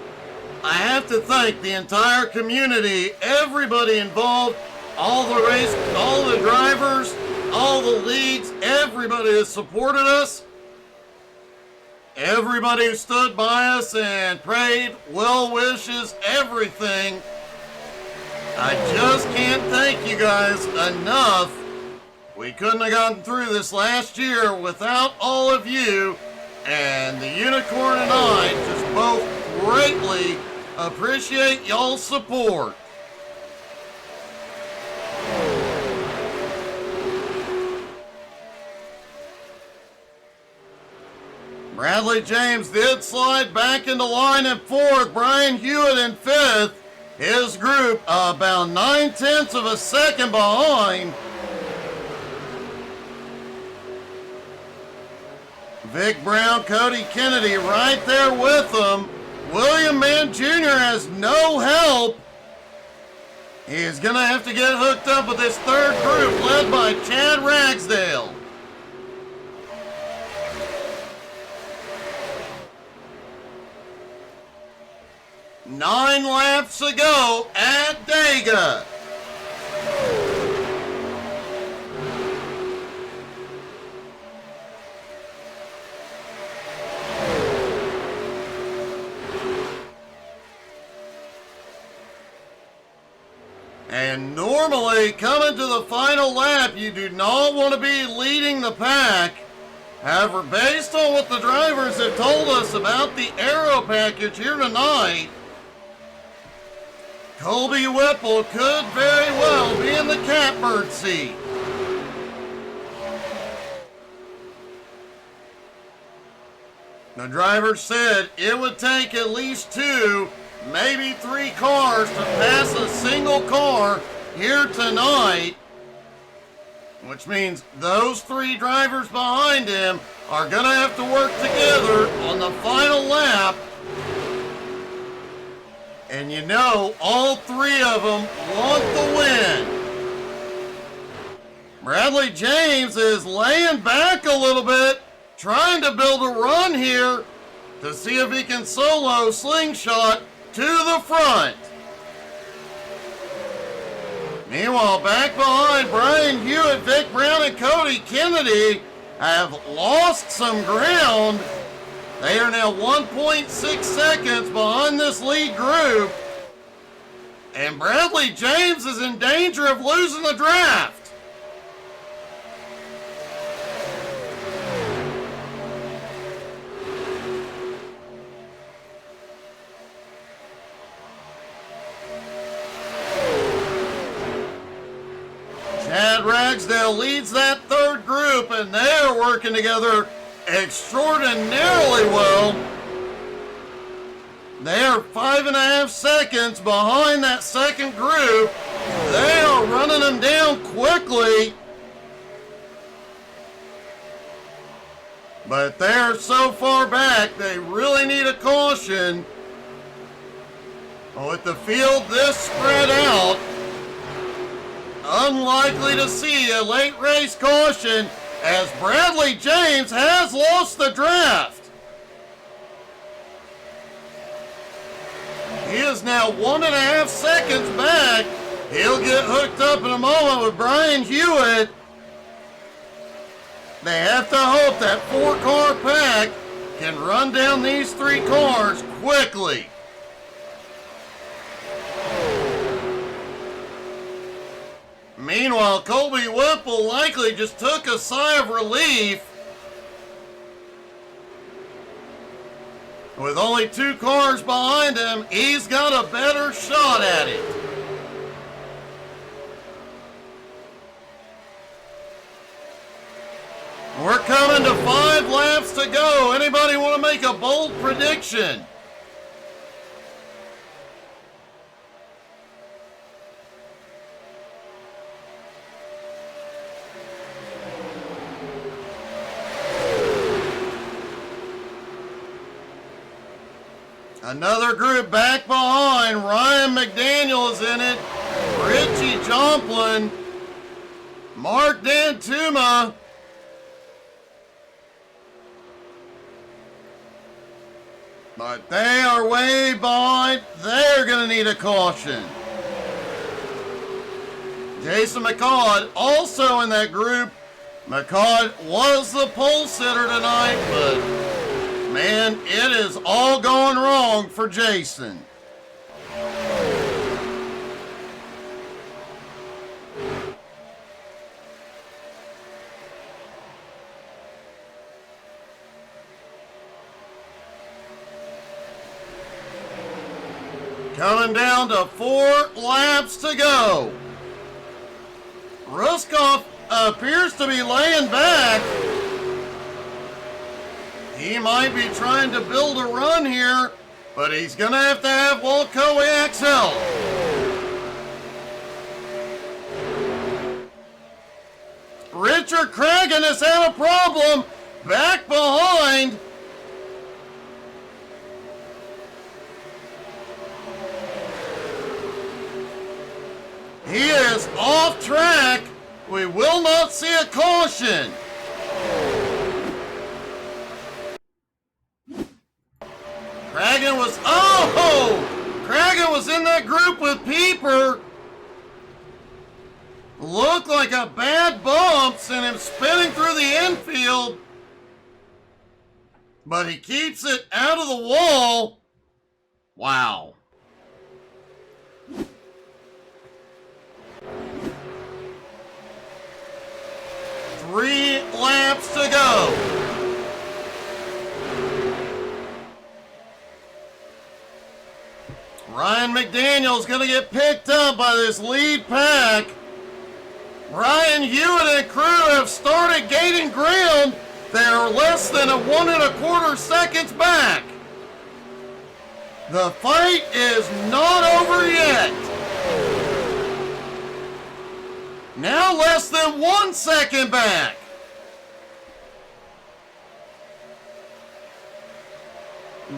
I have to thank the entire community, everybody involved, all the drivers, all the leagues, everybody that supported us, everybody who stood by us and prayed, well wishes, everything. I just can't thank you guys enough. We couldn't have gotten through this last year without all of you, and the Unicorn and I just both greatly appreciate y'all's support. Bradley James did slide back into line in fourth. Brian Hewitt in fifth. His group about 9/10 of a second behind. Vic Brown, Cody Kennedy right there with them. William Mann Jr. has no help. He's going to have to get hooked up with his third group led by Chad Ragsdale. Nine laps to go at Dega. And normally, coming to the final lap, you do not want to be leading the pack. However, based on what the drivers have told us about the aero package here tonight, Colby Whipple could very well be in the catbird seat. The driver said it would take at least 2, maybe 3 cars to pass a single car here tonight, which means those 3 drivers behind him are going to have to work together on the final lap. And you know, all 3 of them want the win. Bradley James is laying back a little bit, trying to build a run here to see if he can solo slingshot to the front. Meanwhile, back behind, Brian Hewitt, Vic Brown, and Cody Kennedy have lost some ground. They are now 1.6 seconds behind this lead group. And Bradley James is in danger of losing the draft. Chad Ragsdale leads that third group, and they're working together extraordinarily well. They are 5.5 seconds behind that second group. They are running them down quickly. But they're so far back, they really need a caution. With the field this spread out, unlikely to see a late race caution, as Bradley James has lost the draft. He is now 1.5 seconds back. He'll get hooked up in a moment with Brian Hewitt. They have to hope that 4-car pack can run down these 3 cars quickly. Meanwhile, Colby Whipple likely just took a sigh of relief. With only 2 cars behind him, he's got a better shot at it. We're coming to 5 laps to go. Anybody want to make a bold prediction? Another group back behind. Ryan McDaniel is in it. Richie Jomplin. Mark Dantuma. But they are way behind. They're going to need a caution. Jason McCall also in that group. McCall was the pole sitter tonight, but man, it is all gone wrong for Jason. Coming down to 4 laps to go. Ruskoff appears to be laying back. He might be trying to build a run here, but he's going to have Walt Kowiak's help. Richard Cragen has had a problem back behind. He is off track. We will not see a caution. Cragen was in that group with Pieper. Looked like a bad bump, sent him spinning through the infield. But he keeps it out of the wall. Wow. Three laps to go. Ryan McDaniel's going to get picked up by this lead pack. Brian Hewitt and crew have started gaining ground. They are less than 1 1/4 seconds back. The fight is not over yet. Now less than 1 second back.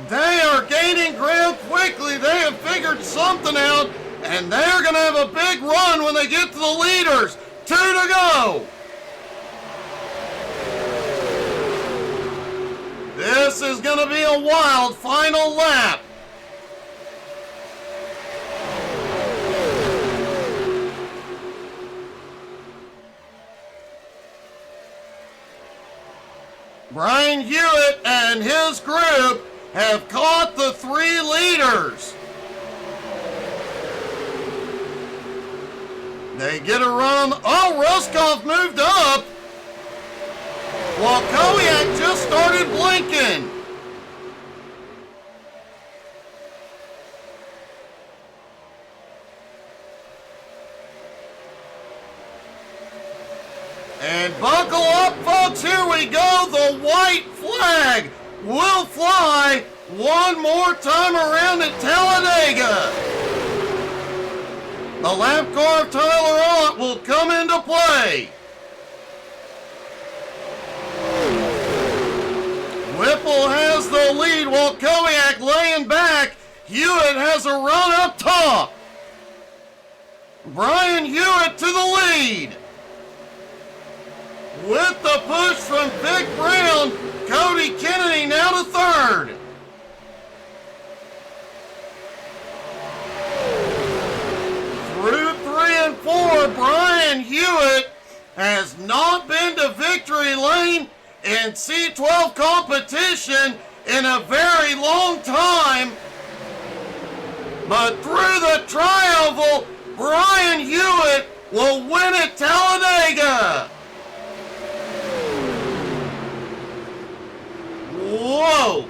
They are gaining ground quickly. They have figured something out, and they're going to have a big run when they get to the leaders. 2 to go. This is going to be a wild final lap. Brian Hewitt and his group have caught the 3 leaders. They get a run. Oh, Ruskoff moved up. While Kowiak just started blinking. And buckle up, folks. Here we go. The white flag will fly one more time around at Talladega. The lap car of Tyler Ott will come into play. Whipple has the lead while Kowiak laying back. Hewitt has a run up top. Brian Hewitt to the lead. With the push from Vic Brown, Cody Kennedy now to third. Through 3 and 4, Brian Hewitt has not been to victory lane in C12 competition in a very long time. But through the tri-oval, Brian Hewitt will win at Talladega. Whoa!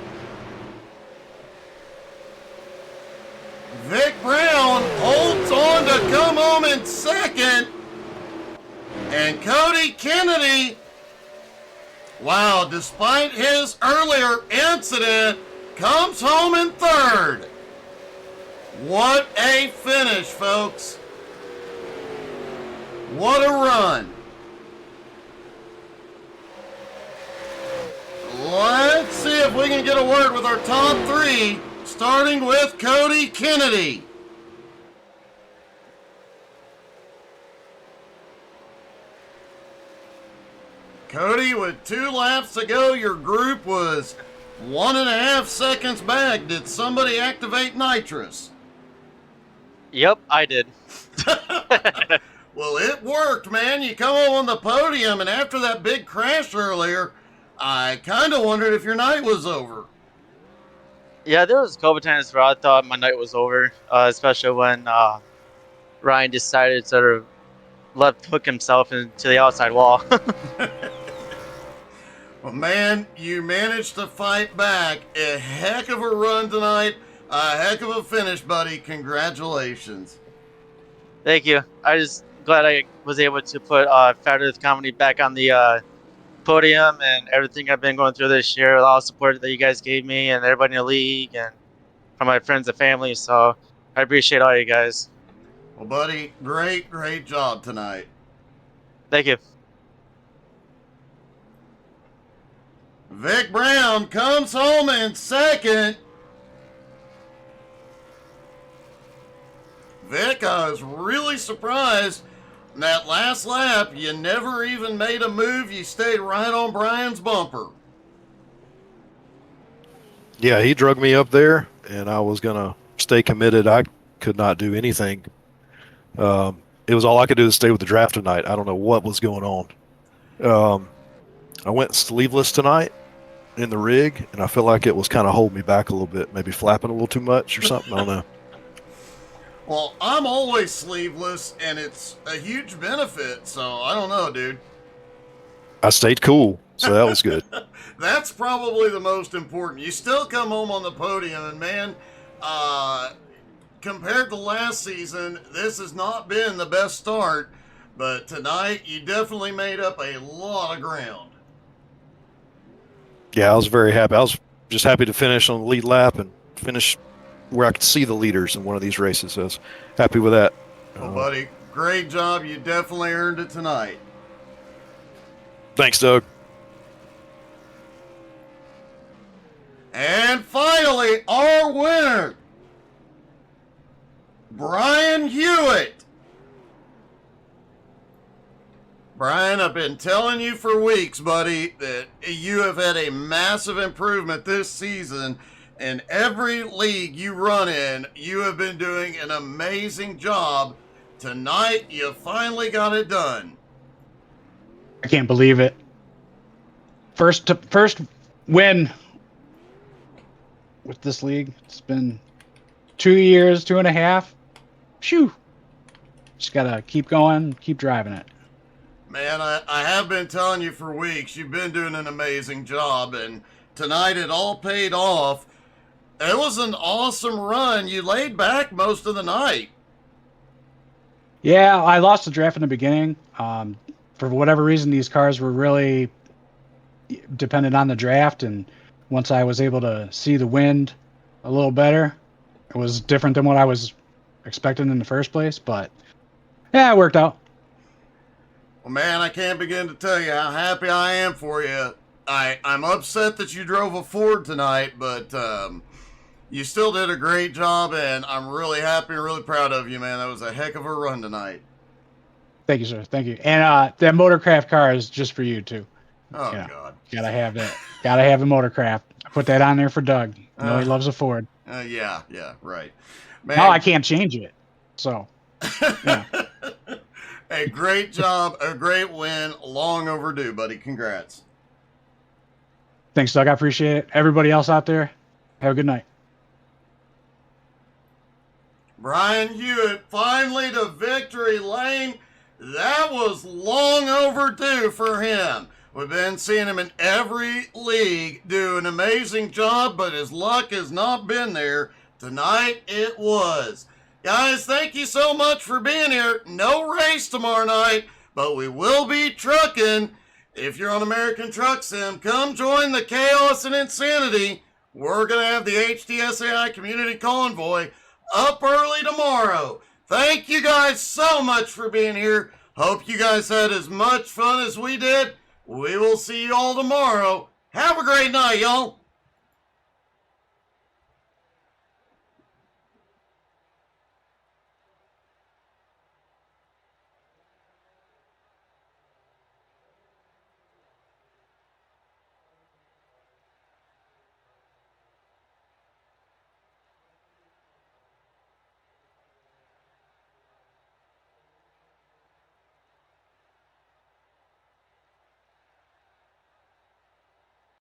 Vic Brown holds on to come home in second. And Cody Kennedy Wow, despite his earlier incident, comes home in third. What a finish, folks. What a run. Let's see if we can get a word with our top three, starting with Cody Kennedy. Cody, with 2 laps to go, your group was 1.5 seconds back. Did somebody activate nitrous? Yep, I did. Well, it worked, man. You come up on the podium, and after that big crash earlier, I kind of wondered if your night was over. Yeah, there was a couple times where I thought my night was over, especially when Ryan decided to sort of left hook himself into the outside wall. Well, man, you managed to fight back. A heck of a run tonight. A heck of a finish, buddy. Congratulations. Thank you. I just glad I was able to put Fabulous Comedy back on the podium and everything I've been going through this year. A lot of support that you guys gave me and everybody in the league and from my friends and family. So I appreciate all you guys. Well, buddy, great job tonight. Thank you. Vic Brown comes home in second. Vic, I was really surprised. That last lap, you never even made a move. You stayed right on Brian's bumper. Yeah, he drug me up there, and I was going to stay committed. I could not do anything. It was all I could do to stay with the draft tonight. I don't know what was going on. I went sleeveless tonight in the rig, and I feel like it was kind of holding me back a little bit, maybe flapping a little too much or something. I don't know. Well, I'm always sleeveless, and it's a huge benefit, so I don't know, dude. I stayed cool, so that was good. That's probably the most important. You still come home on the podium, and man, compared to last season, this has not been the best start, but tonight you definitely made up a lot of ground. Yeah, I was very happy. I was just happy to finish on the lead lap and finish where I could see the leaders in one of these races. So I was happy with that. Well, buddy, great job. You definitely earned it tonight. Thanks, Doug. And finally, our winner, Brian Hewitt. Brian, I've been telling you for weeks, buddy, that you have had a massive improvement this season. In every league you run in, you have been doing an amazing job. Tonight, you finally got it done. I can't believe it. First win with this league. It's been 2 years, 2.5. Phew. Just gotta keep going, keep driving it. Man, I have been telling you for weeks, you've been doing an amazing job, and tonight it all paid off. It was an awesome run. You laid back most of the night. Yeah, I lost the draft in the beginning. For whatever reason, these cars were really dependent on the draft, and once I was able to see the wind a little better, it was different than what I was expecting in the first place, but yeah, it worked out. Well, man, I can't begin to tell you how happy I am for you. I'm upset that you drove a Ford tonight, but you still did a great job, and I'm really happy and really proud of you, man. That was a heck of a run tonight. Thank you, sir. Thank you. And that motorcraft car is just for you, too. Oh, Yeah. God. Gotta have that. Gotta have a motorcraft. I put that on there for Doug. You know he loves a Ford. Yeah, right. Man, Now I can't change it. So, yeah. a great job, a great win, long overdue, buddy. Congrats. Thanks, Doug. I appreciate it. Everybody else out there, have a good night. Brian Hewitt finally to victory lane. That was long overdue for him. We've been seeing him in every league do an amazing job, but his luck has not been there. Tonight it was. Guys, thank you so much for being here. No race tomorrow night, but we will be trucking. If you're on American Truck Sim, come join the chaos and insanity. We're going to have the HTSAI Community Convoy up early tomorrow. Thank you guys so much for being here. Hope you guys had as much fun as we did. We will see you all tomorrow. Have a great night, y'all.